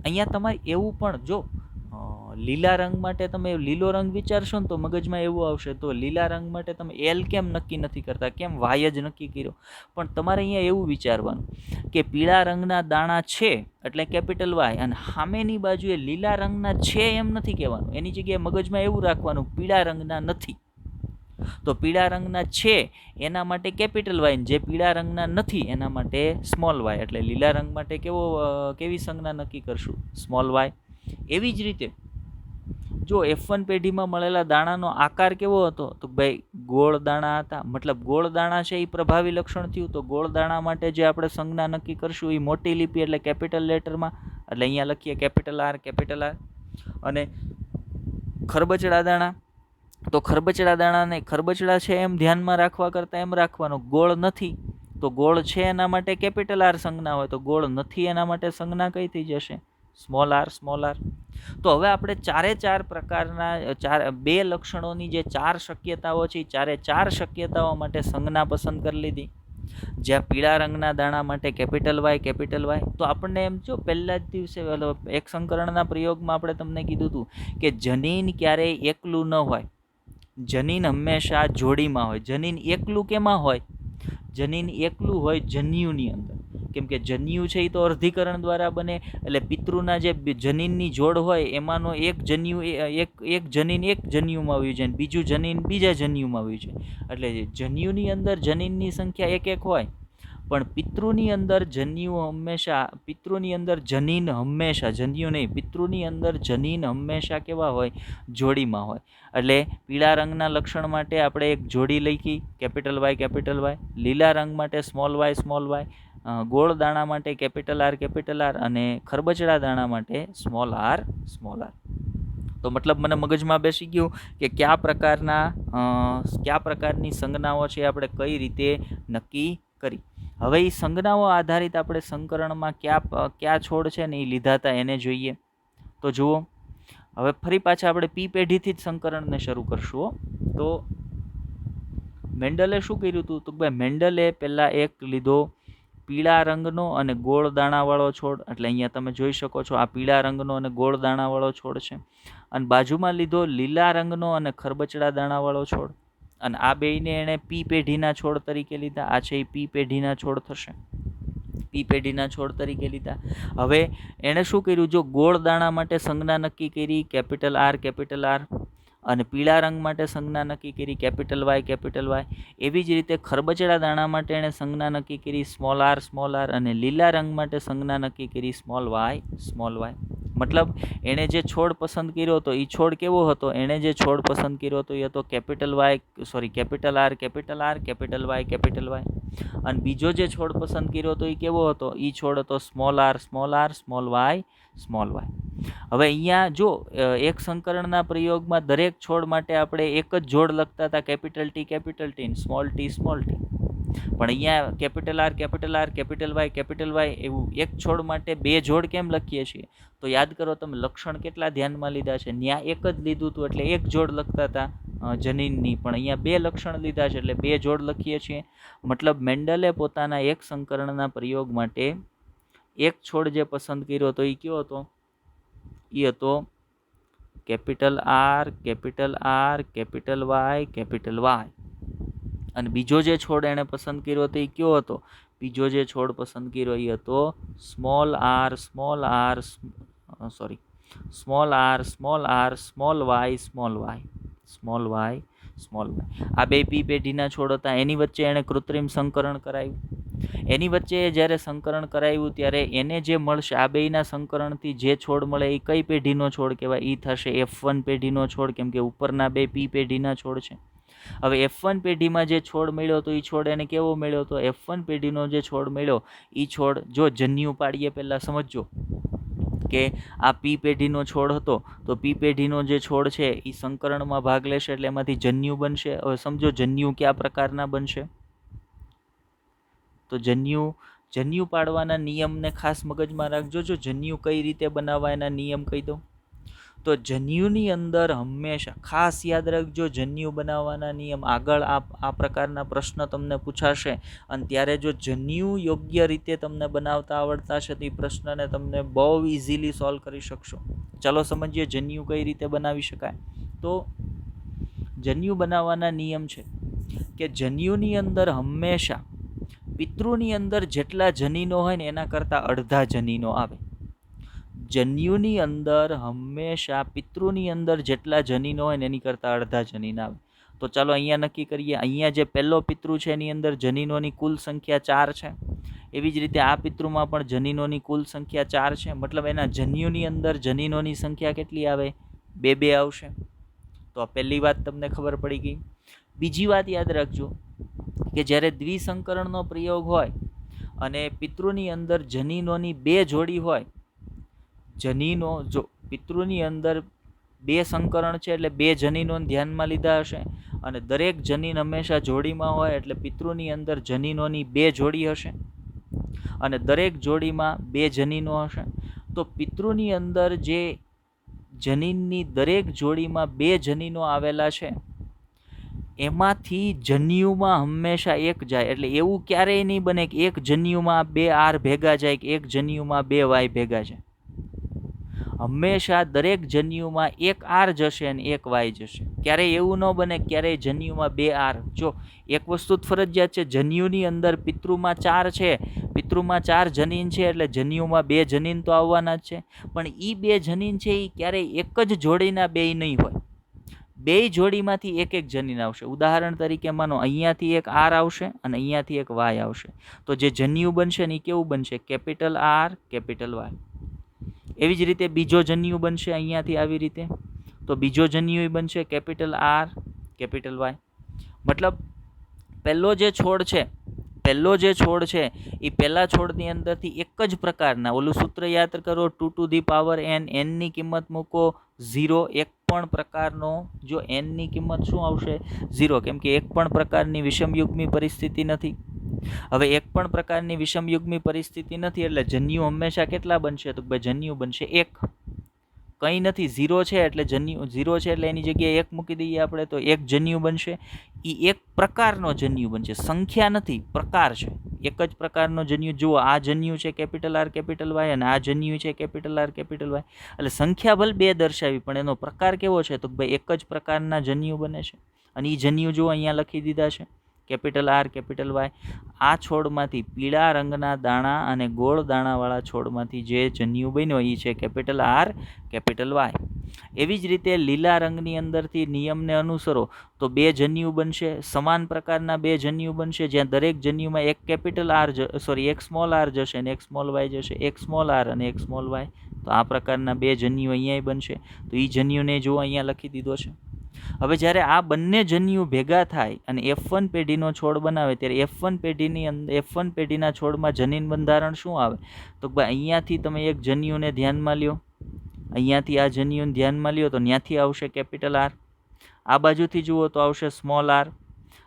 અહીંયા તમારે એવું પણ જો લીલા રંગ માટે તમે લીલો રંગ વિચારશો ને તો મગજમાં એવું આવશે તો લીલા રંગ માટે તમે એલ કેમ નક્કી નથી કરતા? કેમ વાય જ નક્કી કર્યો? પણ તમારે અહીંયા એવું વિચારવાનું કે પીળા રંગના દાણા છે એટલે કેપિટલ વાય અને સામેની બાજુએ લીલા રંગના છે એમ નથી કહેવાનું. એની જગ્યાએ મગજમાં એવું રાખવાનું પીળા રંગના નથી. તો પીળા રંગના છે એના માટે કેપિટલ વાય, જે પીળા રંગના નથી એના માટે સ્મોલ વાય. એટલે લીલા રંગ માટે કેવી સંજ્ઞા નક્કી કરશું? Small Y. એવી જ રીતે જો F1 પેઢીમાં મળેલા દાણાનો આકાર કેવો હતો? તો ભાઈ ગોળ દાણા હતા. મતલબ ગોળ દાણા છે એ પ્રભાવી લક્ષણ થયું. તો ગોળ દાણા માટે જે આપણે સંજ્ઞા નક્કી કરશું એ મોટી લિપિ એટલે કેપિટલ લેટરમાં. એટલે અહીંયા લખીએ કેપિટલ આર. અને ખરબચડા દાણા, તો ખરબચડા દાણાને ખરબચડા છે એમ ધ્યાનમાં રાખવા કરતાં એમ રાખવાનું ગોળ નથી. તો ગોળ છે એના માટે કેપિટલ આર સંજ્ઞા હોય તો ગોળ નથી એના માટે સંજ્ઞા કઈ થઈ જશે? Small R. તો હવે આપણે ચાર પ્રકારના બે લક્ષણોની જે 4 શક્યતાઓ છે, એ ચારે શક્યતાઓ માટે સંજ્ઞા પસંદ કરી લીધી. જ્યાં પીળા રંગના દાણા માટે કેપિટલ વાય. તો આપણને એમ જો પહેલા જ દિવસે એક સંકરણના પ્રયોગમાં આપણે તમને કીધું હતું કે જનીન ક્યારેય એકલું ન હોય, જનીન હંમેશા જોડીમાં હોય. જનીન એકલું કેમાં હોય? જનીન એકલું હોય જન્યુની અંદર, કેમ કે જન્યુ છે એ તો અર્ધીકરણ દ્વારા બને. એટલે પિતૃના જે જનીનની જોડ હોય એમાંનો એક જન્યુ એક જનીન એક જન્યુમાં આવ્યું છે, બીજું જનીન બીજા જન્યુમાં આવ્યું છે. એટલે જન્યુની અંદર જનીનની સંખ્યા એક હોય, પણ પિતૃની અંદર જન્યુ હંમેશા જનીન હંમેશા જન્યુ નહીં, પિતૃની અંદર જનીન હંમેશા કેવા હોય? જોડીમાં હોય. એટલે પીળા રંગના લક્ષણ માટે આપણે એક જોડી લખી કેપિટલ વાય. લીલા રંગ માટે સ્મોલ વાય. ગોળ દાણા માટે કેપિટલ આર અને ખરબચડા દાણા માટે સ્મોલ આર. તો મતલબ મને મગજમાં બેસી ગયું કે કયા પ્રકારની સંજ્ઞાઓ છે આપણે કઈ રીતે નક્કી કરી. હવે એ સંજ્ઞાઓ આધારિત આપણે સંકરણમાં કયા છોડ છે ને એ લીધા હતા એને જોઈએ. તો જુઓ, હવે ફરી પાછા આપણે પી પેઢીથી જ સંકરણને શરૂ કરશું. તો મેન્ડલે શું કર્યું હતું? તો ભાઈ મેન્ડલે પહેલા એક લીધો પીળા રંગનો અને ગોળ દાણાવાળો છોડ. એટલે અહીંયા તમે જોઈ શકો છો આ પીળા રંગનો અને ગોળ દાણાવાળો છોડ છે. અને બાજુમાં લીધો લીલા રંગનો અને ખરબચડા દાણાવાળો છોડ. અને આ બેયને એણે પી પેઢીના છોડ તરીકે લીધા. આ છે એ પી પેઢીના છોડ થશે, પી પેઢીના છોડ તરીકે લીધા. હવે એણે શું કર્યું? જો ગોળ દાણા માટે સંજ્ઞા નક્કી કરી કેપિટલ આર, અને પીળા રંગ માટે સંજ્ઞા નક્કી કરી કેપિટલ વાય. એવી જ રીતે ખરબચડા દાણા માટે એણે સંજ્ઞા નક્કી કરી સ્મોલ આર, અને લીલા રંગ માટે સંજ્ઞા નક્કી કરી સ્મોલ વાય. મતલબ એણે જે છોડ પસંદ કર્યો હતો એ છોડ કેવો હતો? એણે જે છોડ પસંદ કર્યો હતો એ હતો કેપિટલ આર, કેપિટલ વાય. અને બીજો જે છોડ પસંદ કર્યો હતો એ કેવો હતો? એ છોડ હતો સ્મોલ આર, સ્મોલ વાય. હવે અહીંયા જો એક સંકરણના પ્રયોગમાં દરેક છોડ માટે આપણે એક જ જોડ લખતા હતા, કેપિટલ ટી, સ્મોલ ટી. પણ અહીંયા કેપિટલ આર, કેપિટલ વાય એવું એક છોડ માટે બે જોડ કેમ લખીએ છીએ? તો યાદ કરો તમે લક્ષણ કેટલા ધ્યાનમાં લીધા છે? ત્યાં એક જ લીધું હતું એટલે એક જોડ લખતા હતા જનીનની, પણ અહીંયા બે લક્ષણ લીધા છે એટલે બે જોડ લખીએ છીએ. મતલબ મેન્ડલે પોતાના એક સંકરણના પ્રયોગ માટે એક છોડ જે પસંદ કર્યો હતો એ કયો હતો? એ હતો કેપિટલ આર, કેપિટલ વાય. અને બીજો જે છોડ એણે પસંદ કર્યો હતો એ કયો હતો? બીજો જે છોડ પસંદ કર્યો એ હતો સ્મોલ આર, સ્મોલ વાય. આ બે પી પેઢીના છોડ હતા. એની વચ્ચે એણે કૃત્રિમ સંકરણ કરાવ્યું. એની વચ્ચે જ્યારે સંકરણ કરાવ્યું ત્યારે એને જે મળશે આ બેયના સંકરણથી જે છોડ મળે એ કઈ પેઢીનો છોડ કહેવાય? એ થશે F1 પેઢીનો છોડ, કેમ કે ઉપરના બે પી પેઢીના છોડ છે. હવે F1 પેઢીમાં જે છોડ મળ્યો તો એ છોડ એને કેવો મળ્યો? તો F1 પેઢીનો જે છોડ મળ્યો એ છોડ, જો જન્યુ પાડીએ પહેલાં સમજજો કે આ પી પેઢીનો છોડ હતો તો પી પેઢીનો જે છોડ છે એ સંકરણમાં ભાગ લેશે એટલે એમાંથી જન્યુ બનશે. હવે સમજો જન્યુ કયા પ્રકારના બનશે? તો જન્યુ પાડવાના નિયમને ખાસ મગજમાં રાખજો. જો જન્યુ કઈ રીતે બનાવવા એના નિયમ કહી દઉં. તો જન્યુની અંદર હંમેશા ખાસ યાદ રાખજો, જન્યુ બનાવવાના નિયમ. આગળ આ પ્રકારના પ્રશ્ન તમને પૂછાશે અને ત્યારે જો જન્યુ યોગ્ય રીતે તમને બનાવતા આવડતા છે તો એ પ્રશ્નને તમને બહુ ઇઝીલી સોલ્વ કરી શકશો. ચાલો સમજીએ જન્યુ કઈ રીતે બનાવી શકાય. તો જન્યુ બનાવવાના નિયમ છે કે જન્યુની અંદર હંમેશા પિતૃની અંદર જેટલા જનીનો હોય ને એના કરતાં અડધા જનીનો આવે. જન્યુની અંદર હંમેશા પિતૃની અંદર જેટલા જનીનો હોય ને એની કરતાં અડધા જનીન આવે. તો ચાલો અહીંયા નક્કી કરીએ. અહીંયા જે પહેલો પિતૃ છે એની અંદર જનીનોની કુલ સંખ્યા 4 છે. એવી જ રીતે આ પિતૃમાં પણ જનીનોની કુલ સંખ્યા 4 છે. મતલબ એના જન્યુની અંદર જનીનોની સંખ્યા કેટલી આવે? 2 આવશે. તો આ પહેલી વાત તમને ખબર પડી ગઈ. બીજી વાત યાદ રાખજો કે જ્યારે દ્વિસંકરણનો પ્રયોગ હોય અને પિતૃની અંદર જનીનોની 2 જોડી હોય, જનીનો જો પિતૃની અંદર 2 સંકરણ છે એટલે 2 જનીનોને ધ્યાનમાં લીધા હશે અને દરેક જનીન હંમેશા જોડીમાં હોય એટલે પિતૃની અંદર જનીનોની 2 જોડી હશે અને દરેક જોડીમાં 2 જનીનો હશે. તો પિતૃની અંદર જે જનીનની દરેક જોડીમાં 2 જનીનો આવેલા છે, એમાંથી જન્યુમાં હંમેશા એક જાય. એટલે એવું ક્યારેય નહીં બને કે એક જન્યુમાં 2 આર ભેગા જાય કે એક જન્યુમાં 2 વાય ભેગા જાય. હંમેશા દરેક જન્યુમાં એક આર જશે અને એક વાય જશે. ક્યારેય એવું ન બને ક્યારેય જન્યુમાં 2 આર. જો એક વસ્તુ ફરજિયાત છે, જન્યુની અંદર પિતૃમાં 4 છે, પિતૃમાં 4 જનીન છે, એટલે જન્યુમાં 2 જનીન તો આવવાના જ છે. પણ એ 2 જનીન છે એ ક્યારેય એક જ જોડીના 2 નહીં હોય. 2 જોડીમાંથી એક એક જનીન આવશે. ઉદાહરણ તરીકે માનો અહીંયાથી એક આર આવશે અને અહીંયાથી એક વાય આવશે. તો જે જન્યુ બનશે ને એ કેવું બનશે? Capital R capital Y. એવી જ રીતે બીજો જન્યુ બનશે અહીંયાથી આવી રીતે, તો બીજો જન્યુ બનશે કેપિટલ આર કેપિટલ વાય. મતલબ પહેલો જે છોડ છે એ પહેલા છોડની અંદરથી એક જ પ્રકારના, ઓલું સૂત્ર યાદ કરો, 2 to the power n, n ની કિંમત મૂકો 0, એક પણ પ્રકારનો, જો n ની કિંમત શું આવશે? 0, કેમ કે એક પણ પ્રકારની વિષમયુગ્મી પરિસ્થિતિ નથી. હવે એક પણ પ્રકારની વિષમયુગ્મી પરિસ્થિતિ નથી એટલે જન્યુ હંમેશા કેટલા બનશે? તો ભાઈ જન્યુ બનશે 1. કંઈ નથી, 0 છે એટલે જન્યુ 0 છે એટલે એની જગ્યાએ 1 મૂકી દઈએ આપણે, તો એક જન્યુ બનશે. એ એક પ્રકારનો જન્યુ બનશે, સંખ્યા નથી, પ્રકાર છે. એક જ પ્રકારનો જન્યુ. જુઓ, આ જન્યુ છે કેપિટલ આર કેપિટલ વાય અને આ જન્યુ છે કેપિટલ આર કેપિટલ વાય. એટલે સંખ્યા ભલે 2 દર્શાવી પણ એનો પ્રકાર કેવો છે? તો ભાઈ એક જ પ્રકારના જન્યુ બને છે. અને એ જન્યુ જુઓ અહીંયા લખી દીધા છે, કેપિટલ આર કેપિટલ વાય. આ છોડમાંથી પીળા રંગના દાણા અને ગોળ દાણાવાળા છોડમાંથી જે જન્યુ બન્યો એ છે કેપિટલ આર કેપિટલ વાય. એવી જ રીતે લીલા રંગની અંદરથી નિયમને અનુસરો તો 2 જન્યુ બનશે, સમાન પ્રકારના 2 જન્યુ બનશે, જ્યાં દરેક જન્યુમાં એક કેપિટલ આર એક સ્મોલ આર જશે અને એક સ્મોલ વાય જશે, એક સ્મોલ આર અને એક સ્મોલ વાય. તો આ પ્રકારના 2 જન્યુ અહીંયા બનશે. તો એ જન્યુને જો અહીંયા લખી દીધો છે. હવે જ્યારે આ બંને જન્યુ ભેગા થાય અને F1 પેઢીનો છોડ બનાવે ત્યારે F1 પેઢીના છોડમાં જનીન બંધારણ શું આવે? તો ભાઈ અહીંયાથી તમે એક જન્યુને ધ્યાનમાં લ્યો, અહીંયાથી આ જન્યુને ધ્યાનમાં લ્યો તો ત્યાંથી આવશે કેપિટલ આર. આ બાજુથી જુઓ તો આવશે સ્મોલ આર.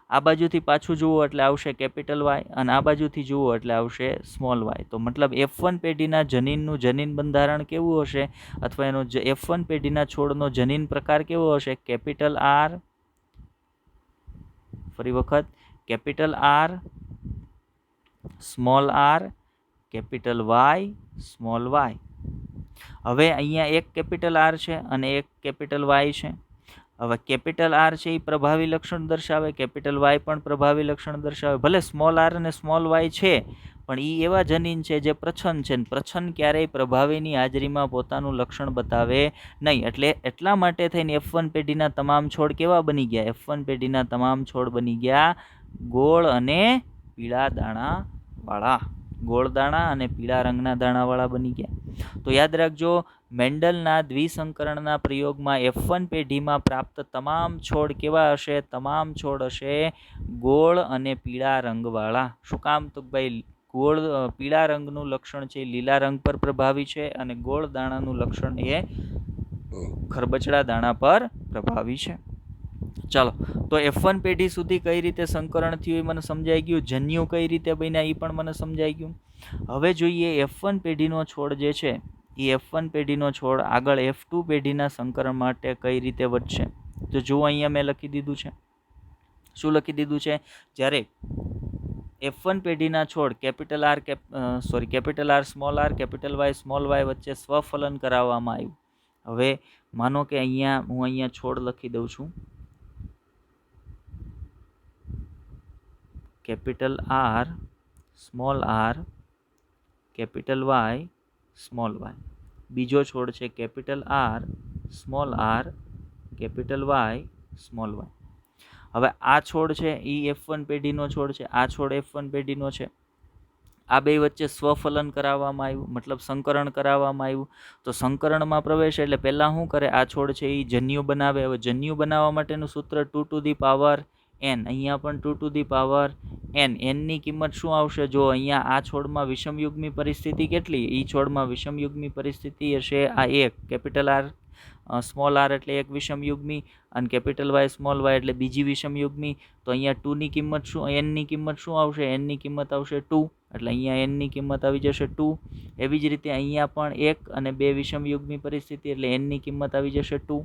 આ બાજુથી પાછું જુઓ એટલે આવશે કેપિટલ વાય અને આ બાજુથી જુઓ એટલે આવશે સ્મોલ વાય. તો મતલબ F1 પેઢીના જનીનનું જનીન બંધારણ કેવું હશે, અથવા એનો F1 પેઢીના છોડનો જનીન પ્રકાર કેવો હશે? કેપિટલ આર, ફરી વખત capital R, small R, capital Y, small Y. હવે અહીંયા એક કેપિટલ આર છે અને એક કેપિટલ વાય છે. હવે કેપિટલ આર છે એ પ્રભાવી લક્ષણ દર્શાવે, કેપિટલ વાય પણ પ્રભાવી લક્ષણ દર્શાવે. ભલે સ્મોલ આર અને સ્મોલ વાય છે પણ એ એવા જનીન છે જે પ્રચ્છન્ન છે. પ્રચ્છન્ન ક્યારેય પ્રભાવીની હાજરીમાં પોતાનું લક્ષણ બતાવે નહીં. એટલે એટલા માટે થઈને F1 પેઢીના તમામ છોડ કેવા બની ગયા? F1 પેઢીના તમામ છોડ બની ગયા ગોળ અને પીળા દાણાવાળા. ગોળ દાણા અને પીળા રંગના દાણાવાળા બની ગયા. તો યાદ રાખજો, મેન્ડલના દ્વિસંકરણના પ્રયોગમાં F1 પેઢીમાં પ્રાપ્ત તમામ છોડ કેવા હશે? તમામ છોડ હશે ગોળ અને પીળા રંગવાળા. શું કામ? તો ભાઈ પીળા રંગનું લક્ષણ છે લીલા રંગ પર પ્રભાવી છે અને ગોળ દાણાનું લક્ષણ એ ખરબચડા દાણા પર પ્રભાવી છે. ચાલો, તો F1 પેઢી સુધી કઈ રીતે સંકરણ થયું એ મને સમજાઈ ગયું. જન્યુ કઈ રીતે બન્યા એ પણ મને સમજાઈ ગયું. હવે જોઈએ F1 પેઢીનો છોડ જે છે એ F1 પેઢીનો છોડ આગળ F2 પેઢીના સંકરણ માટે કઈ રીતે વધશે. તો જુઓ, અહીંયા મેં લખી દીધું છે. શું લખી દીધું છે? જ્યારે F1 પેઢીના છોડ capital R small R capital Y વચ્ચે સ્વફલન કરાવવામાં આવ્યું. હવે માનો કે હું અહીંયા છોડ લખી દઉં છું, capital R small R capital Y small Y. બીજો છોડ છે capital R small R capital Y small Y. હવે આ છોડ છે એ F1 પેઢીનો છોડ છે, આ છોડ F1 પેઢીનો છે. આ બે વચ્ચે સ્વફલન કરાવવામાં આવ્યું, મતલબ સંકરણ કરાવવામાં આવ્યું. તો સંકરણમાં પ્રવેશ એટલે પહેલાં શું કરે? આ છોડ છે એ જન્યુ બનાવે. હવે જન્યુ બનાવવા માટેનું સૂત્ર 2 ટુ ધી પાવર n. અહીંયા પણ 2 ટુ ધી પાવર n. ની કિંમત શું આવશે? જો અહીંયા આ છોડમાં વિષમયુગ્મી પરિસ્થિતિ કેટલી? એ છોડમાં વિષમયુગ્મી પરિસ્થિતિ હશે આ 1. કેપિટલ આર સ્મોલ આર એટલે એક વિષમયુગ્મી અને કેપિટલ વાય સ્મોલ વાય એટલે બીજી વિષમયુગ્મી. તો અહીંયા 2 ની કિંમત શું, n ની કિંમત શું આવશે? n ની કિંમત આવશે 2, એટલે અહીંયા n ની કિંમત આવી જશે 2. એવી જ રીતે અહીંયા પણ 1 અને 2 વિષમયુગ્મી પરિસ્થિતિ એટલે n ની કિંમત આવી જશે 2.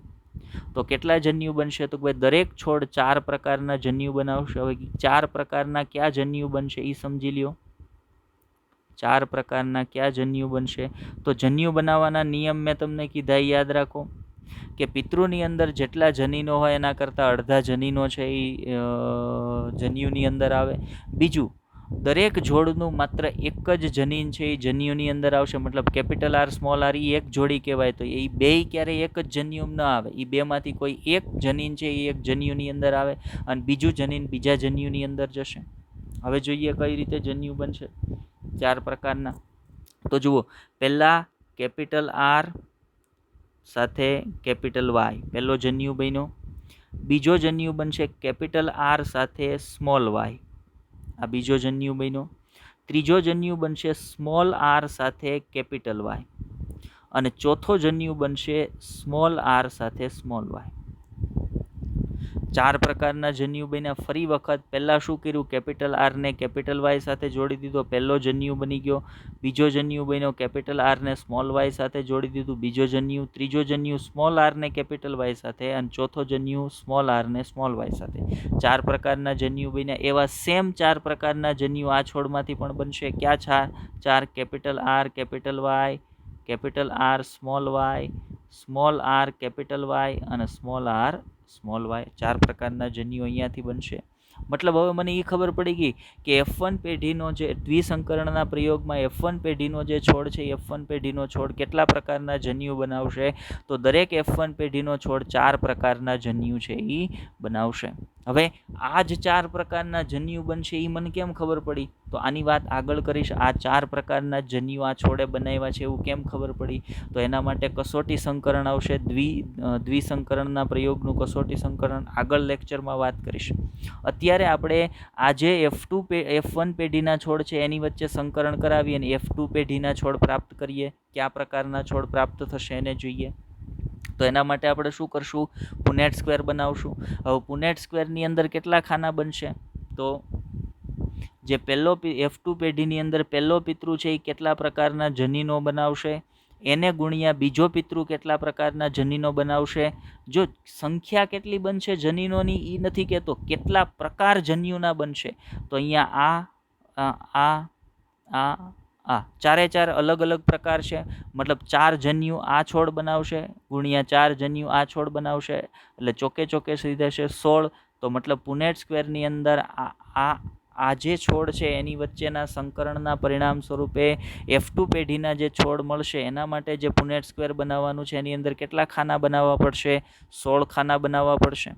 તો કેટલા જન્યુ બનશે? તો ભાઈ દરેક છોડ 4 પ્રકારના જન્યુ બનાવશે. હવે 4 પ્રકારના કયા જન્યુ બનશે એ સમજી લ્યો. 4 પ્રકારના કયા જન્યુ બનશે? તો જન્યુ બનાવવાના નિયમ મેં તમને કીધા, યાદ રાખો કે પિતૃની અંદર જેટલા જનીનો હોય એના કરતાં અડધા જનીનો છે એ જન્યુની અંદર આવે. બીજું, દરેક જોડનું માત્ર એક જ જનીન છે એ જન્યુની અંદર આવશે. મતલબ કેપિટલ આર સ્મોલ આર એ એક જોડી કહેવાય. તો એ બે ક્યારેય એક જ જન્યુમાં ન આવે. એ બેમાંથી કોઈ એક જનીન છે એ એક જન્યુની અંદર આવે અને બીજું જનીન બીજા જન્યુની અંદર જશે. હવે જોઈએ કઈ રીતે જન્યુ બનશે 4 પ્રકારના. તો જુઓ, પહેલા કેપિટલ આર સાથે કેપિટલ વાય, પહેલો જન્યુ બન્યો. બીજો જન્યુ બનશે કેપિટલ આર સાથે સ્મોલ વાય, આ બીજો જન્યુ બન્યો. ત્રીજો જન્યુ બનશે સ્મોલ આર સાથે કેપિટલ વાય અને ચોથો જન્યુ બનશે સ્મોલ આર સાથે સ્મોલ વાય. 4 પ્રકારના જન્યુ બન્યા. ફરી વખત પહેલાં શું કર્યું? કેપિટલ આરને કેપિટલ વાય સાથે જોડી દીધો, પહેલો જન્યુ બની ગયો. બીજો જન્યુ બન્યો કેપિટલ આરને સ્મોલ વાય સાથે જોડી દીધું, બીજો જન્યુ. ત્રીજો જન્યુ સ્મોલ આરને કેપિટલ વાય સાથે અને ચોથો જન્યુ સ્મોલ આરને સ્મોલ વાય સાથે. 4 પ્રકારના જન્યુ બન્યા. એવા સેમ 4 પ્રકારના જન્યુ આ છોડમાંથી પણ બનશે. ક્યાં 4? Capital R capital Y, capital R small Y, small R capital Y અને સ્મોલ આર સ્મોલ વાય. 4 પ્રકારના જન્યુ અહીંયાથી બનશે. મતલબ હવે મને એ ખબર પડી ગઈ કે F1 પેઢીનો જે દ્વિસંકરણના પ્રયોગમાં F1 પેઢીનો જે છોડ છે F1 પેઢીનો છોડ કેટલા પ્રકારના જન્યુ બનાવશે? તો દરેક F1 પેઢીનો છોડ 4 પ્રકારના જન્યુ છે એ બનાવશે. હવે આ જ 4 પ્રકારના જન્યુ બનશે એ મને કેમ ખબર પડી? તો આની વાત આગળ કરીશ. આ 4 પ્રકારના જન્યુ આ છોડે બનાવ્યા છે એવું કેમ ખબર પડી? તો એના માટે કસોટી સંકરણ આવશે. દ્વિસંકરણના પ્રયોગનું કસોટી સંકરણ આગળ લેક્ચરમાં વાત કરીશ. અત્યારે આપણે આ જે F1 પેઢીના છોડ છે એની વચ્ચે સંકરણ કરાવી અને F2 પેઢીના છોડ પ્રાપ્ત કરીએ. કયા પ્રકારના છોડ પ્રાપ્ત થશે એને જોઈએ. તો એના માટે આપણે શું કરશું? પુનેટ સ્ક્વેર બનાવશું. હવે પુનેટ સ્ક્વેરની અંદર કેટલા ખાના બનશે? તો જે પહેલો F2 પેઢીની અંદર પહેલો પિતૃ છે એ કેટલા પ્રકારના જનીનો બનાવશે એને ગુણ્યા બીજો પિતૃ કેટલા પ્રકારના જનીનો બનાવશે. જો સંખ્યા કેટલી બનશે જનીનોની એ નથી કહેતો, કેટલા પ્રકાર જન્યુના બનશે. તો અહીંયા આ ચારે 4 અલગ અલગ પ્રકાર છે. મતલબ 4 જન્યુ આ છોડ બનાવશે ગુણ્યા 4 જન્યુ આ છોડ બનાવશે એટલે ચોકે સીધા છે 16. તો મતલબ પુનેટ સ્ક્વેરની અંદર આ જે છોડ છે એની વચ્ચેના સંકરણના પરિણામ સ્વરૂપે F2 પેઢીના જે છોડ મળશે એના માટે જે પુનેટ સ્ક્વેર બનાવવાનું છે એની અંદર કેટલા ખાના બનાવવા પડશે? 16 ખાના બનાવવા પડશે.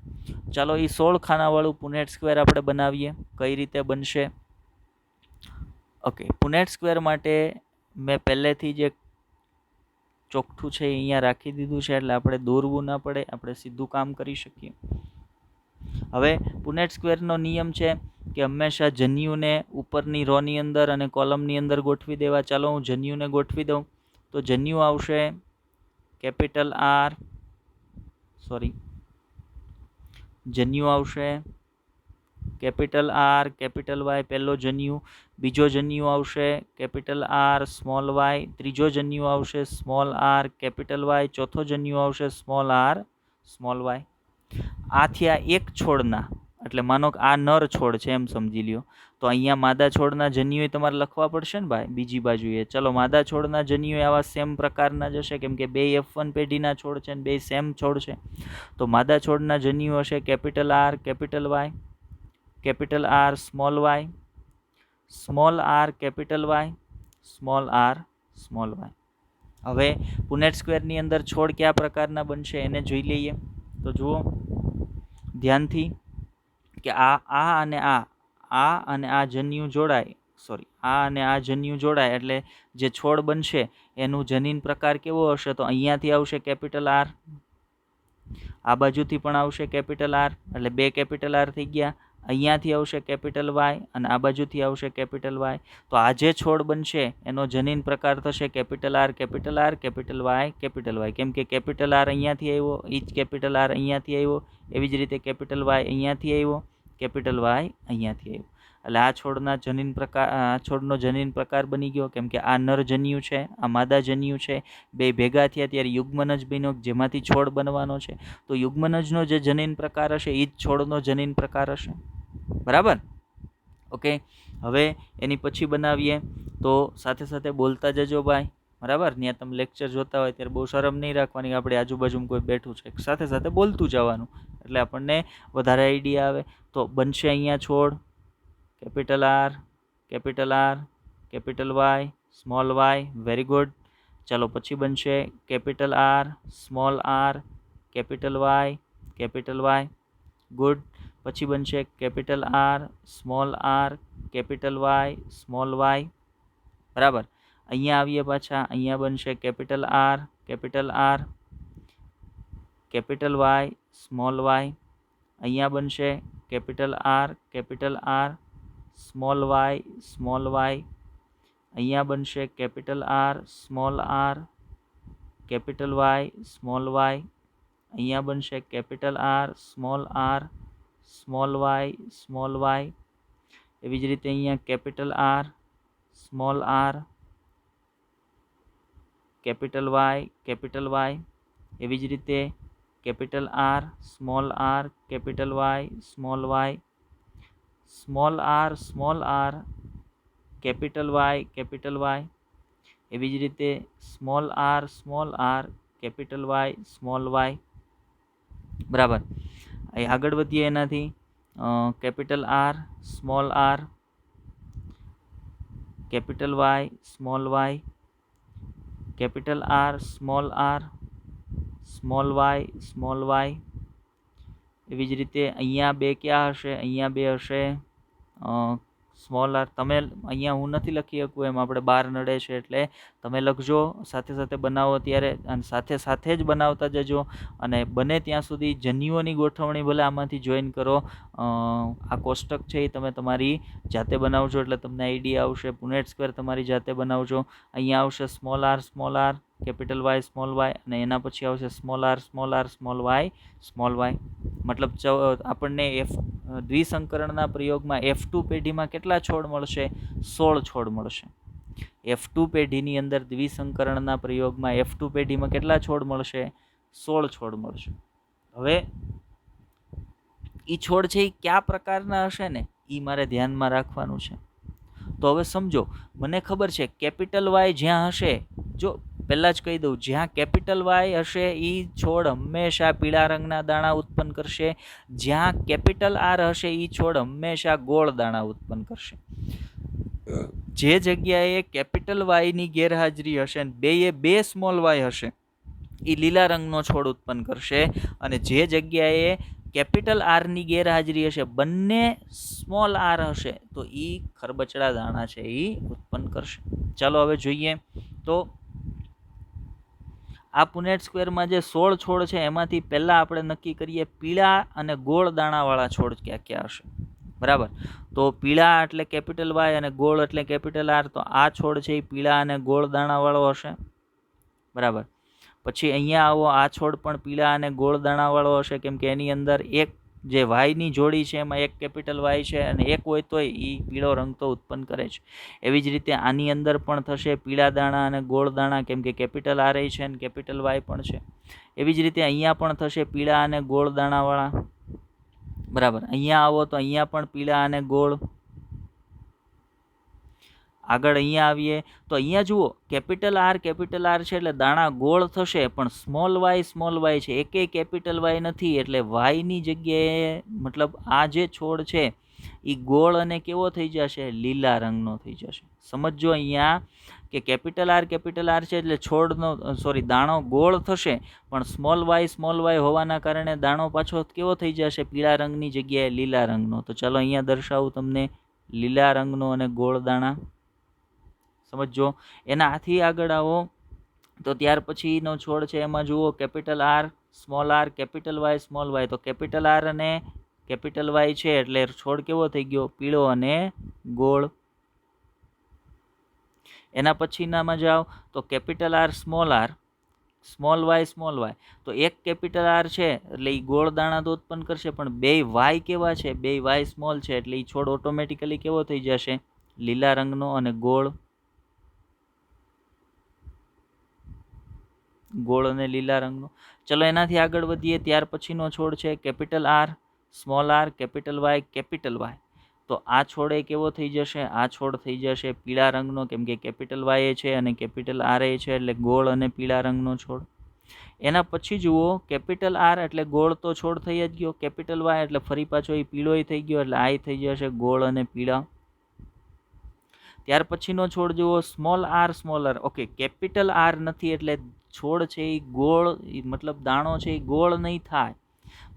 ચાલો એ 16 ખાનાવાળું પુનેટ સ્ક્વેર આપણે બનાવીએ. કઈ રીતે બનશે? ઓકે, પુનેટ સ્ક્વેર માટે મેં પહેલેથી જે ચોખ્ઠું છે એ અહીંયા રાખી દીધું છે એટલે આપણે દોરવું ના પડે, આપણે સીધું કામ કરી શકીએ. હવે પુનેટ સ્ક્વેરનો નિયમ છે કે હંમેશા જન્યુને ઉપરની રોની અંદર અને કોલમની અંદર ગોઠવી દેવા. ચાલો હું જન્યુને ગોઠવી દઉં. તો જન્યુ આવશે કેપિટલ આર, જન્યુ આવશે કેપિટલ આર કેપિટલ વાય પહેલો જન્યુ. બીજો જન્યુ આવશે કેપિટલ આર સ્મોલ વાય. ત્રીજો જન્યુ આવશે સ્મોલ આર કેપિટલ વાય. ચોથો જન્યુ આવશે સ્મોલ આર સ્મોલ વાય. આ થયા એક છોડના, એટલે માનો કે આ નર છોડ છે એમ સમજી લ્યો. તો અહીંયા માદા છોડના જન્યુ તમારે લખવા પડશે ને ભાઈ બીજી બાજુએ. ચલો માદા છોડના જન્યુ આવા સેમ પ્રકારના જ હશે કેમ કે બે F1 પેઢીના છોડ છે ને બે સેમ છોડ છે. તો માદા છોડના જન્યુ હશે capital R capital Y, capital R small Y, small R capital Y, small R small Y. હવે પુનેટ સ્ક્વેરની અંદર છોડ કયા પ્રકારના બનશે એને જોઈ લઈએ. તો જુઓ ધ્યાનથી કે આ અને આ જન્યુ જોડાય, આ અને આ જન્યુ જોડાય એટલે જે છોડ બનશે એનું જનીન પ્રકાર કેવો હશે? તો અહીંયાથી આવશે કેપિટલ આર, આ બાજુથી પણ આવશે કેપિટલ આર એટલે બે કેપિટલ આર થઈ ગયા અહીંયાથી આવશે કેપિટલ વાય અને આ બાજુથી આવશે કેપિટલ વાય. તો આ જે છોડ બનશે એનો જનીન પ્રકાર થશે capital R capital R capital Y. કેમ કે કેપિટલ આર અહીંયાથી આવ્યો, એ જ કેપિટલ આર અહીંયાથી આવ્યો, એવી જ રીતે કેપિટલ વાય અહીંયાથી આવ્યો, કેપિટલ વાય અહીંયાથી આવ્યો. એટલે આ છોડના જનીન પ્રકાર, આ છોડનો જનીન પ્રકાર બની ગયો. કેમ કે આ નર જન્યુ છે, આ માદા જન્યુ છે, બે ભેગા થયા ત્યારે યુગ્મનજ બન્યો જેમાંથી છોડ બનવાનો છે. તો યુગ્મનજનો જે જનીન પ્રકાર હશે એ જ છોડનો જનીન પ્રકાર હશે. બરાબર? ઓકે. હવે એની પછી બનાવીએ તો સાથે સાથે બોલતા જજો ભાઈ. બરાબર? ત્યાં તમે લેક્ચર જોતા હોય ત્યારે બહુ શરમ નહીં રાખવાની, આપણે આજુબાજુમાં કોઈ બેઠું છે, સાથે સાથે બોલતું જવાનું એટલે આપણને વધારે આઈડિયા આવે. તો બનશે અહીંયા છોડ capital R capital R capital Y small Y. Very good. ચાલો પછી બનશે capital R small R capital Y. Good. પછી બનશે capital R small R capital Y small Y. બરાબર? અહીંયા આવીએ પાછા, અહીંયા બનશે capital R capital Y small Y. અહીંયા બનશે કેપિટલ આર સ્મોલ વાય. અહીંયા બનશે capital R small R capital Y small Y. અહીંયા બનશે કેપિટલ આર સ્મોલ વાય. એવી જ રીતે અહીંયા capital R small R capital Y. એવી જ રીતે capital R small R capital Y small Y. Small R capital Y. એવી જ રીતે small R capital Y small Y. બરાબર? આગળ વધીએ એનાથી. Capital R small R capital Y small Y. Capital R small Y. એવી જ રીતે અહીંયા બે ક્યાં હશે? અહીંયા બે હશે સ્મોલ આર. તમે અહીંયા હું નથી લખી શકું એમ, આપણે બાર નડે છે એટલે તમે લખજો સાથે સાથે બનાવો ત્યારે, અને સાથે સાથે જ બનાવતા જજો. અને બને ત્યાં સુધી જન્યુઓની ગોઠવણી ભલે આમાંથી જોઈન કરો. આ કોષ્ટક છે એ તમે તમારી જાતે બનાવજો એટલે તમને આઈડિયા આવશે. પુનેટ સ્ક્વેર તમારી જાતે બનાવજો. અહીંયા આવશે small R capital Y small Y, અને એના પછી આવશે સ્મોલ આર સ્મોલ વાય. મતલબ આપણને દ્વિસંકરણના પ્રયોગમાં F2 પેઢીમાં કેટલા છોડ મળશે? 16 છોડ મળશે. F2 પેઢીની અંદર દ્વિસંકરણના પ્રયોગમાં F2 પેઢીમાં કેટલા છોડ મળશે? 16 છોડ મળશે. હવે એ છોડ છે એ કયા પ્રકારના હશે ને એ મારે ધ્યાનમાં રાખવાનું છે. તો હવે સમજો, મને ખબર છે કેપિટલ વાય જ્યાં હશે, જો પહેલાં જ કહી દઉં, જ્યાં કેપિટલ વાય હશે એ છોડ હંમેશા પીળા રંગના દાણા ઉત્પન્ન કરશે. જ્યાં કેપિટલ આર હશે એ છોડ હંમેશા ગોળ દાણા ઉત્પન્ન કરશે. જે જગ્યાએ કેપિટલ વાયની ગેરહાજરી હશે ને બે સ્મોલ વાય હશે એ લીલા રંગનો છોડ ઉત્પન્ન કરશે. અને જે જગ્યાએ કેપિટલ આરની ગેરહાજરી હશે, બંને સ્મોલ આર હશે, તો એ ખરબચડા દાણા છે એ ઉત્પન્ન કરશે. ચાલો હવે જોઈએ. તો આ પુનેટ સ્ક્વેરમાં જે 16 છોડ છે એમાંથી પહેલાં આપણે નક્કી કરીએ પીળા અને ગોળ દાણાવાળા છોડ ક્યાં ક્યાં હશે. બરાબર? તો પીળા એટલે કેપિટલ વાય અને ગોળ એટલે કેપિટલ આર. તો આ છોડ છે એ પીળા અને ગોળ દાણાવાળો હશે. બરાબર? પછી અહીંયા આવો, આ છોડ પણ પીળા અને ગોળ દાણાવાળો હશે. કેમ કે એની અંદર એક જે વાયની જોડી છે એમાં એક કેપિટલ વાય છે અને એક હોય તોય એ પીળો રંગ તો ઉત્પન્ન કરે છે. એવી જ રીતે આની અંદર પણ થશે પીળા દાણા અને ગોળ દાણા, કેમ કે કેપિટલ આર છે અને કેપિટલ વાય પણ છે. એવી જ રીતે અહીંયા પણ થશે પીળા અને ગોળ દાણાવાળા. બરાબર? અહીંયા આવો તો અહીંયા પણ પીળા અને ગોળ. આગળ અહીંયા આવીએ તો અહીંયા જુઓ કેપિટલ આર છે એટલે દાણા ગોળ થશે, પણ સ્મોલ વાય છે, એકેય કેપિટલ વાય નથી. એટલે વાયની જગ્યાએ મતલબ આ જે છોડ છે એ ગોળ અને કેવો થઈ જશે? લીલા રંગનો થઈ જશે. સમજો અહીંયા કે કેપિટલ આર છે એટલે છોડનો દાણો ગોળ થશે, પણ સ્મોલ વાય હોવાના કારણે દાણો પાછો કેવો થઈ જશે? પીળા રંગની જગ્યાએ લીલા રંગનો. તો ચાલો અહીંયા દર્શાવું તમને લીલા રંગનો અને ગોળ દાણા. સમજો. એનાથી આગળ આવો તો ત્યાર પછીનો છોડ છે એમાં જુઓ capital R capital Y small Y. તો કેપિટલ આર અને કેપિટલ વાય છે એટલે છોડ કેવો થઈ ગયો? પીળો અને ગોળ. એના પછીનામાં જાઓ તો કેપિટલ આર, સ્મોલ વાય. તો એક કેપિટલ આર છે એટલે એ ગોળ દાણા તો ઉત્પન્ન કરશે, પણ બે વાય કેવા છે? બે વાય સ્મોલ છે એટલે એ છોડ ઓટોમેટિકલી કેવો થઈ જશે? લીલા રંગનો અને ગોળ અને લીલા રંગનો. ચલો એનાથી આગળ વધીએ. ત્યાર પછીનો છોડ છે capital R, small R, capital Y. તો આ છોડ એ કેવો થઈ જશે? આ છોડ થઈ જશે પીળા રંગનો, કેમ કે કેપિટલ વાય છે અને કેપિટલ આર એ છે એટલે ગોળ અને પીળા રંગનો છોડ. એના પછી જુઓ, કેપિટલ આર એટલે ગોળ તો છોડ થઈ જ ગયો, કેપિટલ વાય એટલે ફરી પાછો એ પીળો થઈ ગયો એટલે આ થઈ જશે ગોળ અને પીળા. ત્યાર પછીનો છોડ જુઓ, small R. Okay, capital R નથી એટલે છોડ છે એ ગોળ, મતલબ દાણો છે એ ગોળ નહીં થાય,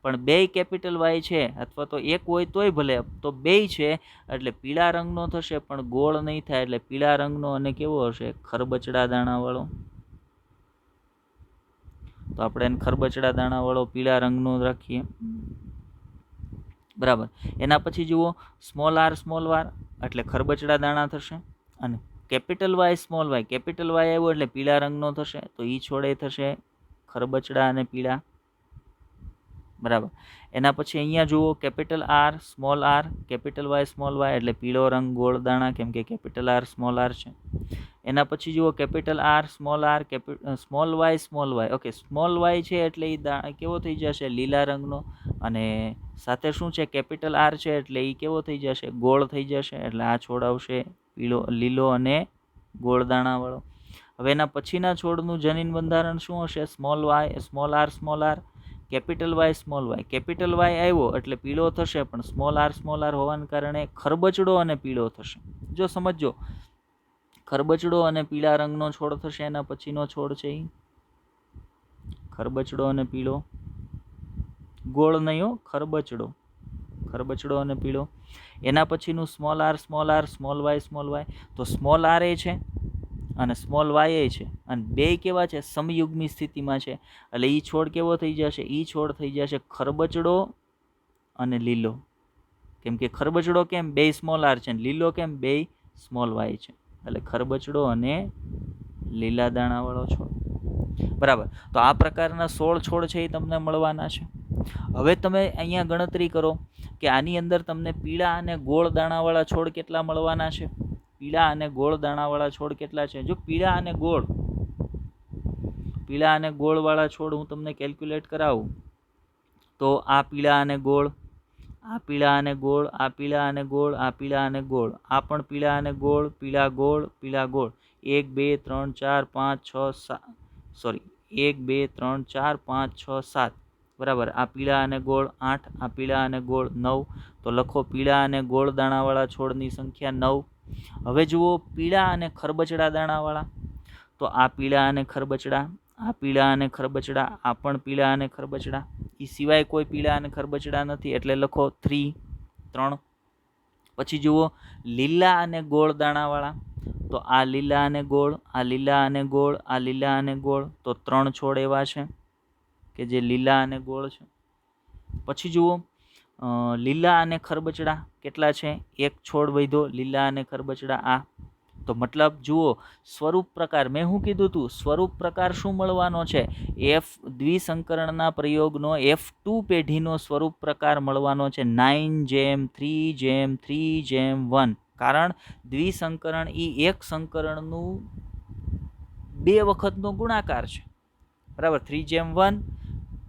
પણ બે કેપિટલ વાય છે અથવા તો એક હોય તોય ભલે, તો બે છે એટલે પીળા રંગનો થશે પણ ગોળ નહીં થાય એટલે પીળા રંગનો અને કેવો હશે? ખરબચડા દાણાવાળો. તો આપણે એને ખરબચડા દાણાવાળો પીળા રંગનો રાખીએ. બરાબર. એના પછી જુઓ, સ્મોલ આર એટલે ખરબચડા દાણા થશે, અને કેપિટલ વાય, કેપિટલ વાય આવ્યો એટલે પીળા રંગનો થશે, તો એ છોડે થશે ખરબચડા અને પીળા. બરાબર. એના પછી અહીંયા જુઓ, કેપિટલ આર, કેપિટલ વાય એટલે પીળો રંગ ગોળ દાણા, કેમ કે કેપિટલ આર છે. એના પછી જુઓ, capital R, small Y. Okay, small Y છે એટલે એ કેવો થઈ જશે? લીલા રંગનો, અને સાથે શું છે? કેપિટલ આર છે એટલે એ કેવો થઈ જશે? ગોળ થઈ જશે, એટલે આ છોડ આવશે લીલો અને ગોળ દાણાવાળો. હવે એના પછીના છોડનું જનીન બંધારણ શું હશે? Small R, capital Y. Capital Y આવ્યો એટલે પીળો થશે, પણ સ્મોલ આર હોવાને કારણે ખરબચડો અને પીળો થશે. જો સમજો, ખરબચડો અને પીળા રંગનો છોડ થશે. એના પછીનો છોડ છે ખરબચડો અને પીળો, ગોળ નહીં, ખરબચડો અને પીળો. એના પછીનું સ્મોલ વાય. તો સ્મોલ આર એ છે અને સ્મોલ વાય એ છે, અને બે કેવા છે? સમયુગ્મી સ્થિતિમાં છે, એટલે એ છોડ કેવો થઈ જશે? એ છોડ થઈ જશે ખરબચડો અને લીલો, કેમ કે ખરબચડો કેમ? બે સ્મોલ આર છે, લીલો કેમ? બે સ્મોલ વાય છે, એટલે ખરબચડો અને લીલા દાણાવાળો છોડ. બરાબર. તો આ પ્રકારના 16 છોડ છે એ તમને મળવાના છે. હવે તમે અહીંયા ગણતરી કરો કે આની અંદર તમને પીળા અને ગોળ દાણાવાળા છોડ કેટલા મળવાના છે? પીળા અને ગોળ દાણાવાળા છોડ કેટલા છે? જો પીળા અને ગોળ વાળા છોડ હું તમને કેલ્ક્યુલેટ કરાવું તો આ પીળા અને ગોળ, આ પીળા અને ગોળ, આ પીળા અને ગોળ, આ પીળા અને ગોળ, આ પણ પીળા અને ગોળ, પીળા ગોળ, 1 2 3 4 5 6 7 1 2 3 4 5 6 7. બરાબર. આ પીળા અને ગોળ 8, આ પીળા અને ગોળ 9. તો લખો પીળા અને ગોળ દાણાવાળા છોડની સંખ્યા 9. હવે જુઓ પીળા અને ખરબચડા દાણાવાળા, તો આ પીળા અને ખરબચડા, આ પીળા અને ખરબચડા, આ પણ પીળા અને ખરબચડા, એ સિવાય કોઈ પીળા અને ખરબચડા નથી એટલે લખો 3. પછી જુઓ લીલા અને ગોળ દાણાવાળા, તો આ લીલા અને ગોળ, આ લીલા અને ગોળ, આ લીલા અને ગોળ, તો 3 છોડ એવા છે કે જે લીલા અને ગોળ છે. પછી જુઓ લીલા અને ખરબચડા કેટલા છે? એક છોડ વધ્યો લીલા અને ખરબચડા. આ તો મતલબ જુઓ સ્વરૂપ પ્રકાર, મેં શું કીધું હતું? સ્વરૂપ પ્રકાર શું મળવાનો છે? દ્વિસંકરણના પ્રયોગનો F2 પેઢીનો સ્વરૂપ પ્રકાર મળવાનો છે 9:3:3:1. કારણ દ્વિસંકરણ એ એક સંકરણનું 2 વખતનો ગુણાકાર છે. બરાબર. 3:1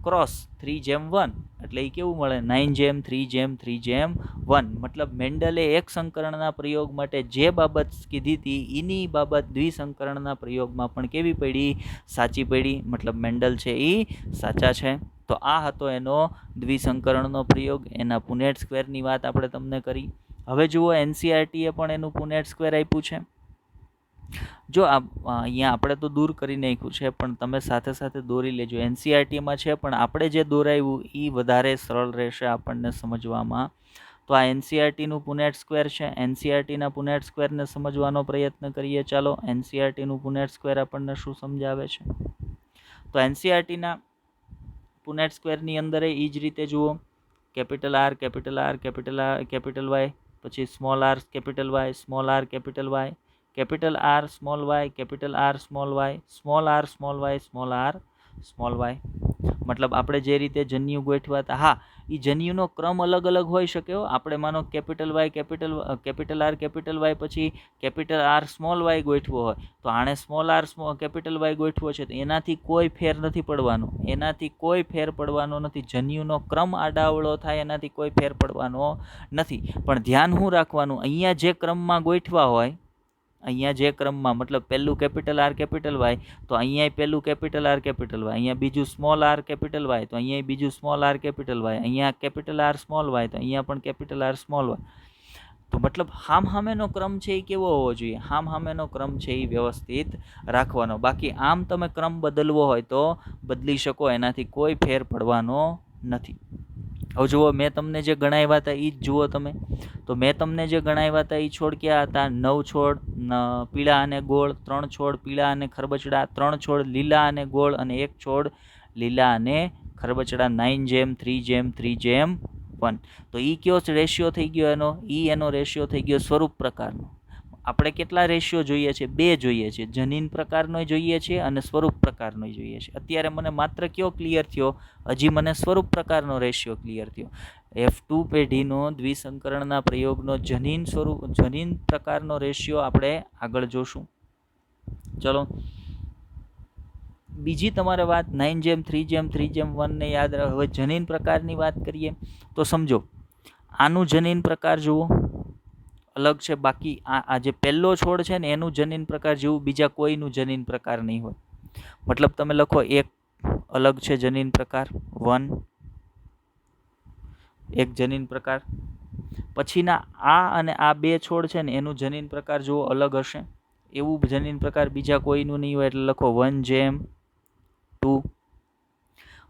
ક્રોસ 3:1 એટલે એ કેવું મળે? 9:3:3:1. મતલબ મેન્ડલે એક સંકરણના પ્રયોગ માટે જે બાબત કીધી હતી એની બાબત દ્વિસંકરણના પ્રયોગમાં પણ કેવી પડી? સાચી પડી. મતલબ મેન્ડલ છે એ સાચા છે. તો આ હતો એનો દ્વિસંકરણનો પ્રયોગ, એના પુનેટ સ્ક્વેરની વાત આપણે તમને કરી. હવે જુઓ NCERT પણ એનું પુનેટ સ્ક્વેર આપ્યું છે. જો અહીંયા આપણે તો દૂર કરી નાખ્યું છે, પણ તમે સાથે સાથે દોરી લેજો. NCERTમાં છે પણ આપણે જે દોરાવ્યું એ વધારે સરળ રહેશે આપણને સમજવામાં. તો આ NCERTનું પુનેટ સ્ક્વેર છે. NCERTના પુનેટ સ્ક્વેરને સમજવાનો પ્રયત્ન કરીએ. ચાલો, NCERTનું પુનેટ સ્ક્વેર આપણને શું સમજાવે છે? તો NCERTના પુનેટ સ્ક્વેરની અંદર એ જ રીતે જુઓ, capital R, capital R, capital R, capital Y, પછી small R, capital Y, small R, capital Y, capital R, small Y, capital R, small Y, small R, small Y, small R, small Y. મતલબ આપણે જે રીતે જન્યુ ગોઠવા હતા, હા, એ જન્યુનો ક્રમ અલગ અલગ હોઈ શકે. આપણે માનો capital Y, capital R, capital Y, પછી કેપિટલ આર, સ્મોલ વાય ગોઠવો હોય, તો આણે સ્મોલ આર, કેપિટલ વાય ગોઠવો છે, તો એનાથી કોઈ ફેર નથી પડવાનો. એનાથી કોઈ ફેર પડવાનો નથી. જન્યુનો ક્રમ આડાવળો થાય એનાથી કોઈ ફેર પડવાનો નથી. પણ ધ્યાન શું રાખવાનું, અહીંયા જે ક્રમમાં ગોઠવા હોય, અહીંયા જે ક્રમમાં, મતલબ પહેલું કેપિટલ આર, કેપિટલ વાય, તો અહીંયા પહેલું કેપિટલ આર, કેપિટલ વાય, અહીંયા બીજું સ્મોલ આર, કેપિટલ વાય, તો અહીંયા બીજું સ્મોલ આર, કેપિટલ વાય, અહીંયા કેપિટલ આર, સ્મોલ વાય, તો અહીંયા પણ કેપિટલ આર, સ્મોલ વાય. તો મતલબ હામહામેનો ક્રમ છે એ કેવો હોવો જોઈએ? હામહામેનો ક્રમ છે એ વ્યવસ્થિત રાખવાનો. બાકી આમ તમે ક્રમ બદલવો હોય તો બદલી શકો, એનાથી કોઈ ફેર પડવાનો નથી. હવે જુઓ, મેં તમને જે ગણાવ્યા હતા એ જ જુઓ તમે. તો મેં તમને જે ગણાવ્યા હતા એ છોડ ક્યાં હતા? 9 છોડ પીળા અને ગોળ, 3 છોડ પીળા અને ખરબચડા, 3 છોડ લીલા અને ગોળ, અને 1 છોડ લીલા અને ખરબચડા. 9:3:3:1. તો એ કયો રેશિયો થઈ ગયો? એનો રેશિયો થઈ ગયો સ્વરૂપ પ્રકારનો. આપણે કેટલા રેશિયો જોઈએ છે? 2 જોઈએ છે. જનીન પ્રકારનો જોઈએ છે અને સ્વરૂપ પ્રકારનો જોઈએ છે. અત્યારે મને માત્ર કયો ક્લિયર થયો? હજી મને સ્વરૂપ પ્રકારનો રેશિયો ક્લિયર થયો. F2 પેઢીનો દ્વિસંકરણના પ્રયોગનો જનીન પ્રકારનો રેશિયો આપણે આગળ જોશું. ચલો, બીજી તમારે વાત 9:3:3:1 ને યાદ રાખો. હવે જનીન પ્રકારની વાત કરીએ તો સમજો, આનું જનીન પ્રકાર જુઓ અલગ છે. બાકી આ જે પહેલો છોડ છે ને એનું જનીન પ્રકાર જેવું બીજા કોઈનું જનીન પ્રકાર નહીં હોય. મતલબ તમે લખો, એક અલગ છે જનીન પ્રકાર 1, એક જનીન પ્રકાર. પછીના આ અને આ 2 છોડ છે ને એનું જનીન પ્રકાર જુઓ અલગ હશે. એવું જનીન પ્રકાર બીજા કોઈનું નહીં હોય, એટલે લખો 1:2.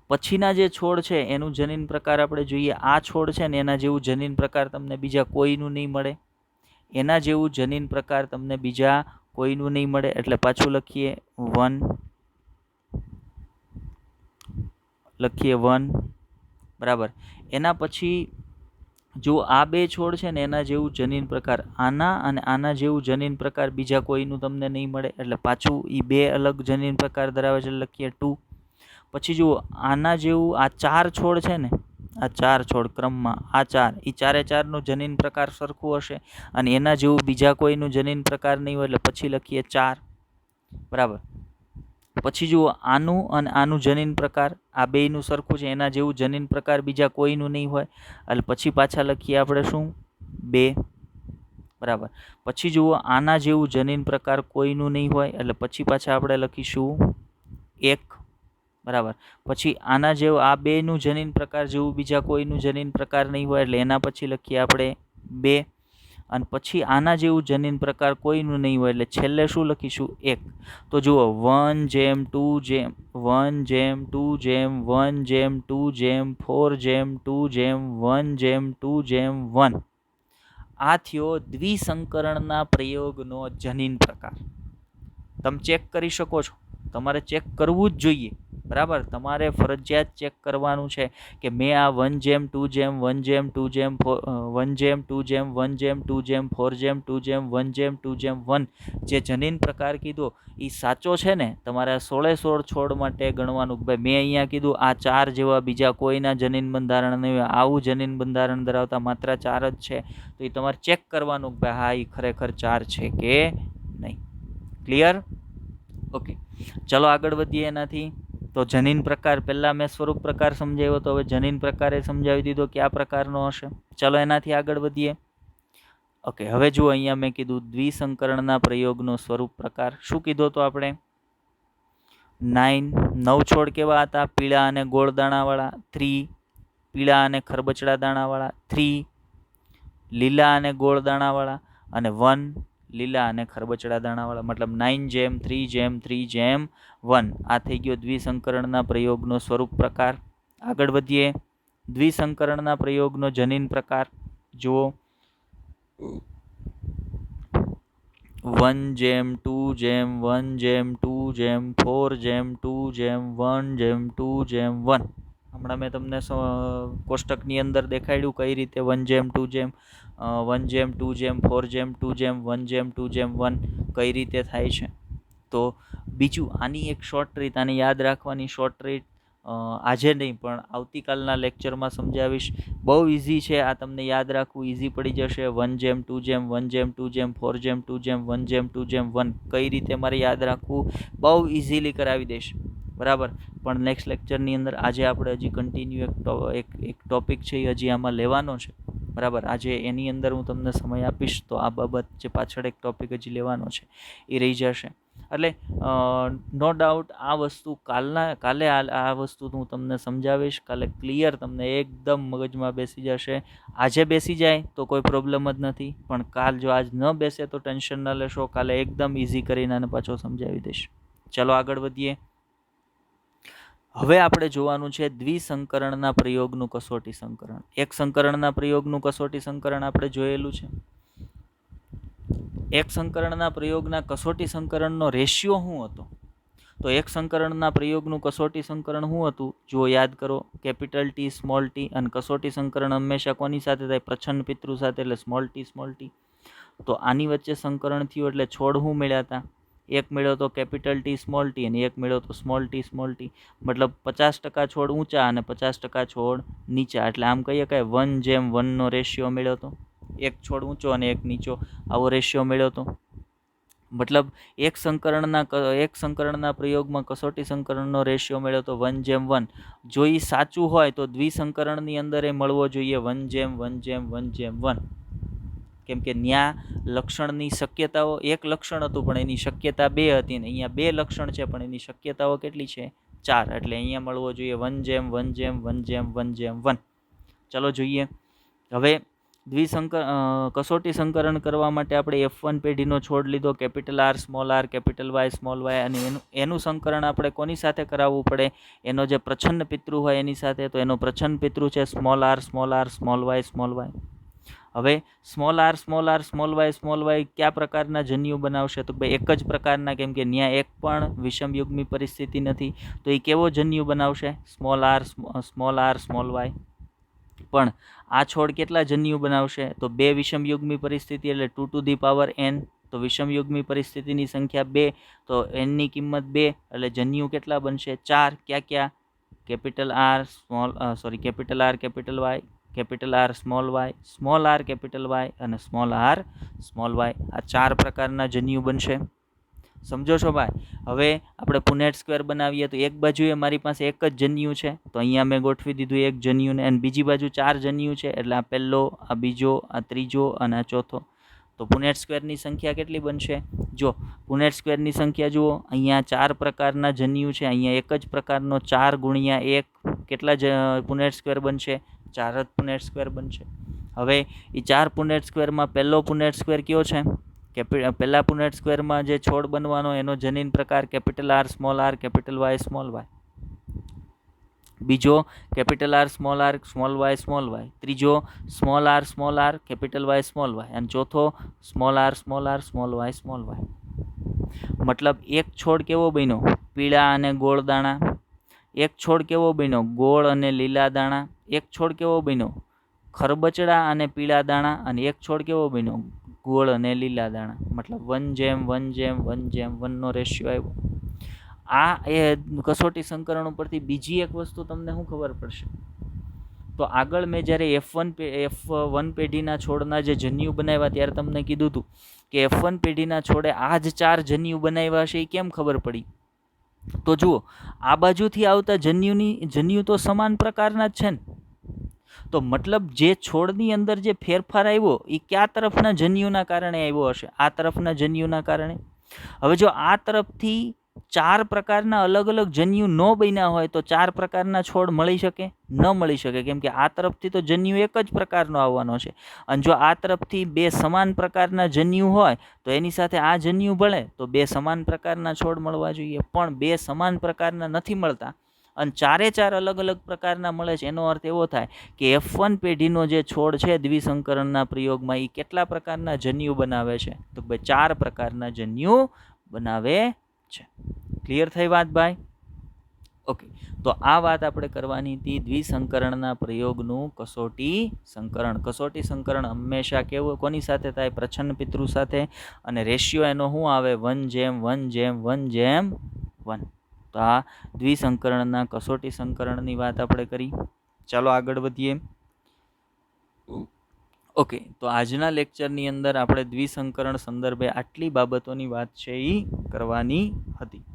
પછીના જે છોડ છે એનું જનીન પ્રકાર આપણે જોઈએ. આ છોડ છે ને એના જેવું જનીન પ્રકાર તમને બીજા કોઈનું નહીં મળે. એના જેવું જનીન પ્રકાર તમને બીજા કોઈનું નહીં મળે. એટલે પાછું લખીએ 1, લખીએ 1, બરાબર. એના પછી જો આ 2 છોડ છે ને એના જેવું જનીન પ્રકાર આના અને આના જેવું જનીન પ્રકાર બીજા કોઈનું તમને નહીં મળે. એટલે પાછું એ 2 અલગ જનીન પ્રકાર ધરાવે છે, લખીએ 2. પછી જુઓ, આના જેવું આ 4 છોડ છે ને, આ 4 છોડ ક્રમમાં, આ 4, એ 4નું જનીન પ્રકાર સરખું હશે, અને એના જેવું બીજા કોઈનું જનીન પ્રકાર નહીં હોય, એટલે પછી લખીએ 4, બરાબર. પછી જુઓ, આનું અને આનું જનીન પ્રકાર આ બેયનું સરખું છે, એના જેવું જનીન પ્રકાર બીજા કોઈનું નહીં હોય, એટલે પછી પાછા લખીએ આપણે શું? 2, બરાબર. પછી જુઓ, આના જેવું જનીન પ્રકાર કોઈનું નહીં હોય, એટલે પછી પાછા આપણે લખીશું 1, બરાબર. પછી આના જેવું આ બેનું જનીન પ્રકાર જેવું બીજા કોઈનું જનીન પ્રકાર નહીં હોય, એટલે એના પછી લખીએ આપણે 2. અને પછી આના જેવું જનીન પ્રકાર કોઈનું નહીં હોય, એટલે છેલ્લે શું લખીશું? 1. તો જુઓ, 1:2:1:2:1:2:4:2:1:1. આ થયો દ્વિસંકરણના પ્રયોગનો જનીન પ્રકાર. તમે ચેક કરી શકો છો, તમારે ચેક કરવું જ જોઈએ, બરાબર. તમારે ફરજિયાત ચેક કરવાનું છે કે મેં આ 1:2:1:2:1:2:1:2:4:2:1:1 જે જનીન પ્રકાર કીધો એ સાચો છે ને? તમારે આ 16 છોડ માટે ગણવાનું. ભાઈ મેં અહીંયા કીધું આ 4 જેવા બીજા કોઈના જનીન બંધારણ નહીં હોય, આવું જનીન બંધારણ ધરાવતા માત્ર 4 જ છે. તો એ તમારે ચેક કરવાનું કે ભાઈ હા એ ખરેખર 4 છે કે નહીં. ક્લિયર? ઓકે, ચલો આગળ વધીએ એનાથી. તો જનીન પ્રકાર પહેલાં મેં સ્વરૂપ પ્રકાર સમજાવ્યો, તો હવે જનીન પ્રકારે સમજાવી દીધો કયા પ્રકારનો હશે. ચલો એનાથી આગળ વધીએ. ઓકે, હવે જુઓ, અહીંયા મેં કીધું દ્વિસંકરણના પ્રયોગનો સ્વરૂપ પ્રકાર. શું કીધો તો આપણે? 9 છોડ કેવા હતા? પીળા અને ગોળ દાણાવાળા. 3 પીળા અને ખરબચડા દાણાવાળા. 3 લીલા અને ગોળ દાણાવાળા. અને 1 લીલા અને ખરબચડા દાણાવાળા. મતલબ 9:3:3:1. આ થઈ ગયો દ્વિસંકરણના પ્રયોગનો સ્વરૂપ પ્રકાર. આગળ વધીએ. દ્વિસંકરણના પ્રયોગનો જનીન પ્રકાર જુઓ. 1:2:1:2:4:2:1:2:1. હમણાં મેં તમને કોષ્ટકની અંદર દેખાડ્યું કઈ રીતે 1 2 1 2 4 2 1 2 1 કઈ રીતે થાય છે. તો બીજું આની એક શોર્ટ ટ્રીક, આને યાદ રાખવાની શોર્ટ ટ્રીક આજે નહીં પણ આવતીકાલના લેક્ચરમાં સમજાવીશ. બહુ ઇઝી છે, આ તમને યાદ રાખવું ઇઝી પડી જશે. 1 2 1 2 4 2 1 2 1 કઈ રીતે મારે યાદ રાખવું, બહુ ઇઝીલી કરાવી દઈશ, બરાબર. પણ નેક્સ્ટ લેક્ચરની અંદર આજે આપણે હજી કન્ટિન્યુ એક ટોપિક છે એ હજી આમાં લેવાનો છે, બરાબર. આજે એની અંદર હું તમને સમય આપીશ તો આ બાબત જે પાછળ એક ટોપિક હજી લેવાનો છે એ રહી જશે. એટલે નો ડાઉટ આ વસ્તુ કાલે આ વસ્તુ હું તમને સમજાવીશ. કાલે ક્લિયર તમને એકદમ મગજમાં બેસી જશે. આજે બેસી જાય તો કોઈ પ્રોબ્લેમ જ નથી, પણ કાલ જો આજ ન બેસે તો ટેન્શન ન લેશો, કાલે એકદમ ઇઝી કરીને આને પાછો સમજાવી દઈશ. ચલો આગળ વધીએ. હવે આપણે જોવાનું છે દ્વિસંકરણના પ્રયોગનું કસોટી સંકરણ. એક સંકરણના પ્રયોગનું કસોટી સંકરણ આપણે જોયેલું છે. એક સંકરણના પ્રયોગના કસોટી સંકરણનો રેશિયો શું હતો? તો એક સંકરણના પ્રયોગનું કસોટી સંકરણ શું હતું? જો યાદ કરો, કેપિટલ ટી, સ્મોલ ટી, અને કસોટી સંકરણ હંમેશા કોની સાથે થાય? પ્રચ્છન્ન પિતૃ સાથે, એટલે સ્મોલ ટી સ્મોલ ટી. તો આની વચ્ચે સંકરણ થયું એટલે છોડ શું મળ્યા હતા? એક મળ્યો તો કેપિટલ ટી સ્મોલ ટી અને એક મળ્યો તો સ્મોલ ટી સ્મોલ ટી. મતલબ 50% છોડ ઊંચા અને 50% છોડ નીચા. એટલે આમ કહીએ કે 1:1 રેશિયો મળ્યો હતો. એક છોડ ઊંચો અને એક નીચો, આવો રેશિયો મળ્યો હતો. મતલબ એક સંકરણના પ્રયોગમાં કસોટી સંકરણનો રેશિયો મળ્યો તો 1:1. જો એ સાચું હોય તો દ્વિસંકરણની અંદર એ મળવો જોઈએ 1:1:1:1. કેમ કે ન્યા લક્ષણની શક્યતાઓ એક લક્ષણ હતું પણ એની શક્યતા 2 હતી, ને અહીંયા 2 લક્ષણ છે પણ એની શક્યતાઓ કેટલી છે? 4. એટલે અહીંયા મળવો જોઈએ 1:1:1:1:1. ચાલો જોઈએ. હવે કસોટી સંકરણ કરવા માટે આપણે F1 પેઢીનો છોડ લીધો, capital R small r, capital Y small y, અને એનું સંકરણ આપણે કોની સાથે કરાવવું પડે? એનો જે પ્રચ્છન્ન પિતૃ હોય એની સાથે. તો એનો પ્રચ્છન્ન પિતૃ છે small r small y small y. હવે સ્મોલ r સ્મોલ y કયા પ્રકારના જન્યુ બનાવશે? તો ભાઈ એક જ પ્રકારના, કેમ કે ત્યાં એક પણ વિષમયુગ્મી પરિસ્થિતિ નથી. તો એ કેવો જન્યુ બનાવશે? Small r small y. પણ આ છોડ કેટલા જન્યુ બનાવશે? તો 2 વિષમયુગ્મી પરિસ્થિતિ એટલે 2n. તો વિષમયુગ્મી પરિસ્થિતિની સંખ્યા 2, તો n ની કિંમત 2, એટલે જન્યુ કેટલા બનશે? 4. ક્યાં? Capital R capital Y, capital R small r capital Y અને સ્મોલ r સ્મોલ y. આ 4 પ્રકારના જન્યુ બનશે. સમજો છો ભાઈ? હવે આપણે પુનેટ સ્ક્વેર બનાવીએ તો એક બાજુએ મારી પાસે એક જ જન્યુ છે, તો અહીંયા મેં ગોઠવી દીધું એક જન્યુને, અને બીજી બાજુ 4 જન્યુ છે, એટલે આ પહેલો, આ બીજો, આ ત્રીજો અને આ ચોથો. તો પુનેટ સ્ક્વેરની સંખ્યા કેટલી બનશે? જો પુનેટ સ્ક્વેરની સંખ્યા જુઓ, અહીંયા 4 પ્રકારના જન્યુ છે, અહીંયા એક જ પ્રકારનો 4 ગુણ્યા 1 કેટલા પુનેટ સ્ક્વેર બનશે? 4 જ પુનેટ સ્ક્વેર બનશે. હવે એ 4 પુનેટ સ્ક્વેરમાં પહેલો પુનેટ સ્ક્વેર કયો છે? પહેલા પુનેટ સ્ક્વેરમાં જે છોડ બનવાનો એનો જનીન પ્રકાર capital R capital Y small y. બીજો capital R small y small y. ત્રીજો small r capital Y small y. અને ચોથો small r small y small y. મતલબ એક છોડ કેવો બન્યો? પીળા અને ગોળ દાણા. એક છોડ કેવો બન્યો? ગોળ અને લીલા દાણા. એક છોડ કેવો બન્યો? ખરબચડા અને પીળા દાણા. અને એક છોડ કેવો બન્યો? ગોળ અને લીલા દાણા. મતલબ 1:1:1:1 રેશિયો આવ્યો. આ એ કસોટી સંકરણ ઉપરથી બીજી એક વસ્તુ તમને શું ખબર પડશે? તો આગળ મેં જ્યારે F1 પેઢીના છોડના જે જન્યુ બનાવ્યા ત્યારે તમને કીધું હતું કે F1 પેઢીના છોડે આ જ 4 જન્યુ બનાવ્યા છે. એ કેમ ખબર પડી? તો જુઓ, આ બાજુથી આવતા જન્યુ તો સમાન પ્રકારના જ છે ને. તો મતલબ જે છોડની અંદર જે ફેરફાર આવ્યો એ કયા તરફના જન્યુના કારણે આવ્યો હશે? આ તરફના જન્યુના કારણે. હવે જો આ તરફથી 4 પ્રકારના અલગ અલગ જન્યુ ન બન્યા હોય તો 4 પ્રકારના છોડ મળી શકે? ન મળી શકે, કેમ કે આ તરફથી તો જન્યુ એક જ પ્રકારનો આવવાનો છે. અને જો આ તરફથી 2 સમાન પ્રકારના જન્યુ હોય તો એની સાથે આ જન્યુ ભળે તો 2 સમાન પ્રકારના છોડ મળવા જોઈએ. પણ 2 સમાન પ્રકારના નથી મળતા અને 4 અલગ અલગ પ્રકારના મળે છે. એનો અર્થ એવો થાય કે F1 પેઢીનો જે છોડ છે દ્વિસંકરણના પ્રયોગમાં એ કેટલા પ્રકારના જન્યુ બનાવે છે? તો ભાઈ 4 પ્રકારના જન્યુ બનાવે છે. ક્લિયર થઈ વાત ભાઈ? ઓકે, તો આ વાત આપણે કરવાની હતી દ્વિસંકરણના પ્રયોગનું કસોટી સંકરણ. કસોટી સંકરણ હંમેશા કેવું કોની સાથે થાય? પ્રચ્છન્ન પિતૃ સાથે, અને રેશિયો એનો શું આવે? 1:1:1:1. તો આ દ્વિસંકરણના કસોટી સંકરણની વાત આપણે કરી. ચાલો આગળ વધીએ. ઓકે, તો આજના લેક્ચરની અંદર આપણે દ્વિસંકરણ સંદર્ભે આટલી બાબતોની વાત છે એ કરવાની હતી.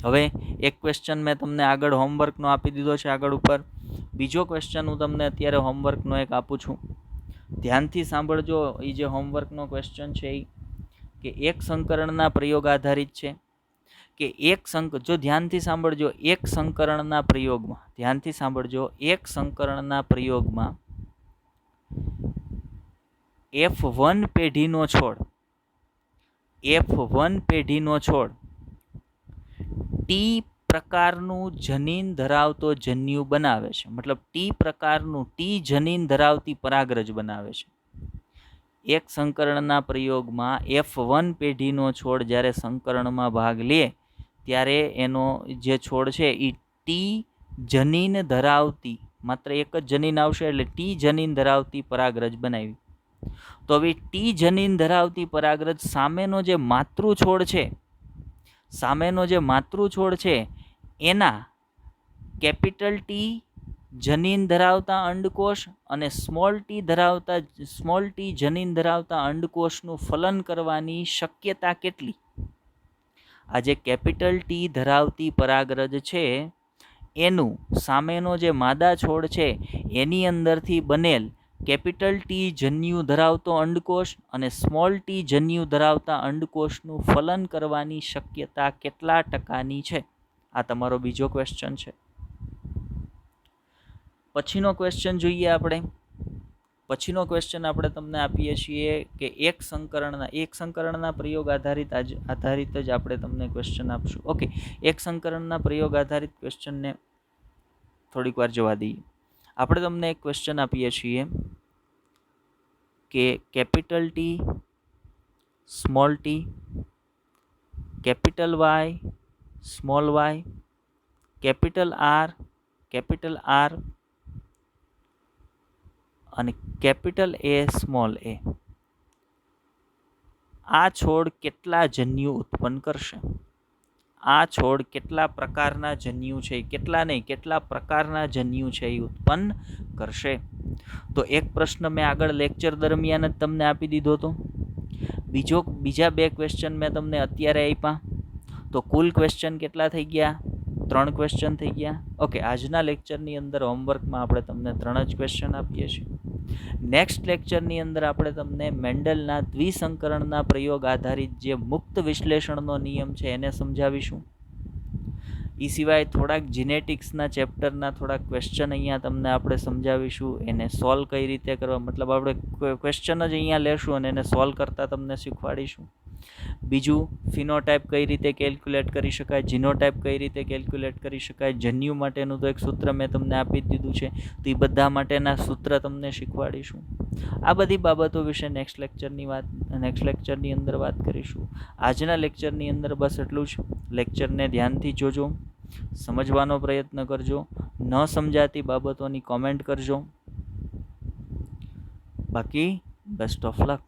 હવે એક ક્વેશ્ચન મેં તમને આગળ હોમવર્કનો આપી દીધો છે આગળ ઉપર. બીજો ક્વેશ્ચન હું તમને અત્યારે હોમવર્કનો એક આપું છું. ધ્યાનથી સાંભળજો. એ જે હોમવર્કનો ક્વેશ્ચન છે એ કે એક સંકરણના પ્રયોગ આધારિત છે કે જો ધ્યાનથી સાંભળજો, એક સંકરણના પ્રયોગમાં, ધ્યાનથી સાંભળજો, એક સંકરણના પ્રયોગમાં F1 પેઢીનો છોડ ટી પ્રકારનું જનીન ધરાવતો જન્યુ બનાવે છે. મતલબ ટી પ્રકારનું જનીન ધરાવતી પરાગરજ બનાવે છે. એક સંકરણના પ્રયોગમાં F1 પેઢીનો છોડ જ્યારે સંકરણમાં ભાગ લે ત્યારે એનો જે છોડ છે એ ટી જનીન ધરાવતી, માત્ર એક જ જનીન આવશે એટલે ટી જનીન ધરાવતી પરાગરજ બનાવી. તો હવે ટી જનીન ધરાવતી પરાગરજ સામેનો જે માતૃ છોડ છે એના કેપિટલ ટી જનીન ધરાવતા અંડકોષ અને સ્મોલ ટી જનીન ધરાવતા અંડકોષનું ફલન કરવાની શક્યતા કેટલી? આ જે કેપિટલ ટી ધરાવતી પરાગરજ છે એનું સામેનો જે માદા છોડ છે એની અંદરથી બનેલ કેપિટલ ટી જન્યુ ધરાવતો અંડકોષ અને સ્મોલ ટી જન્યુ ધરાવતા અંડકોષનું ફલન કરવાની શક્યતા કેટલા ટકાની છે? આ તમારો બીજો ક્વેશ્ચન છે. પછીનો ક્વેશ્ચન જોઈએ આપણે. પછીનો ક્વેશ્ચન આપણે તમને આપીએ છીએ કે એક સંકરણના પ્રયોગ આધારિત જ આપણે તમને ક્વેશ્ચન આપશું. ઓકે, એક સંકરણના પ્રયોગ આધારિત ક્વેશ્ચનને થોડીક વાર જવા દઈએ. આપણે તમને એક ક્વેશ્ચન આપીએ છીએ કે capital T, small T, capital Y, small Y, capital R અને કેપિટલ એ, સ્મોલ એ, આ છોડ કેટલા જન્યુ ઉત્પન્ન કરશે? આ છોડ કેટલા પ્રકારના જન્યુ છે, કેટલા પ્રકારના જન્યુ છે એ ઉત્પન્ન કરશે? તો એક પ્રશ્ન મેં આગળ લેક્ચર દરમિયાન જ તમને આપી દીધો હતો. બીજા બે ક્વેશ્ચન મેં તમને અત્યારે આપ્યા. તો કુલ ક્વેશ્ચન કેટલા થઈ ગયા? 3 ક્વેશ્ચન થઈ ગયા. ઓકે, આજના લેક્ચરની અંદર હોમવર્કમાં આપણે તમને 3 જ ક્વેશ્ચન આપીએ છીએ. નેક્સ્ટ લેક્ચરની અંદર આપણે તમને મેન્ડલના દ્વિસંકરણના પ્રયોગ આધારિત જે મુક્ત વિશ્લેષણનો નિયમ છે એને સમજાવીશું. એ સિવાય થોડાક જીનેટિક્સના ચેપ્ટરના થોડાક ક્વેશ્ચન અહીંયા તમને આપણે સમજાવીશું. એને સોલ્વ કઈ રીતે કરવા, મતલબ આપણે ક્વેશ્ચન જ અહીંયા લેશું અને એને સોલ્વ કરતાં તમને શીખવાડીશું. બીજું, ફિનોટાઇપ કઈ રીતે કેલ્ક્યુલેટ કરી શકાય, જીનોટાઇપ કઈ રીતે કેલ્ક્યુલેટ કરી શકાય, જન્યુ માટેનું તો એક સૂત્ર મેં તમને આપી જ દીધું છે, તો એ બધા માટેના સૂત્ર તમને શીખવાડીશું. આ બધી બાબતો વિશે નેક્સ્ટ લેક્ચરની અંદર વાત કરીશું. આજના લેક્ચરની અંદર બસ એટલું જ. લેક્ચરને ધ્યાનથી જોજો, સમજવાનો પ્રયત્ન કરજો. ન સમજાતી બાબતોની કોમેન્ટ કરજો. બાકી બેસ્ટ ઓફ લક.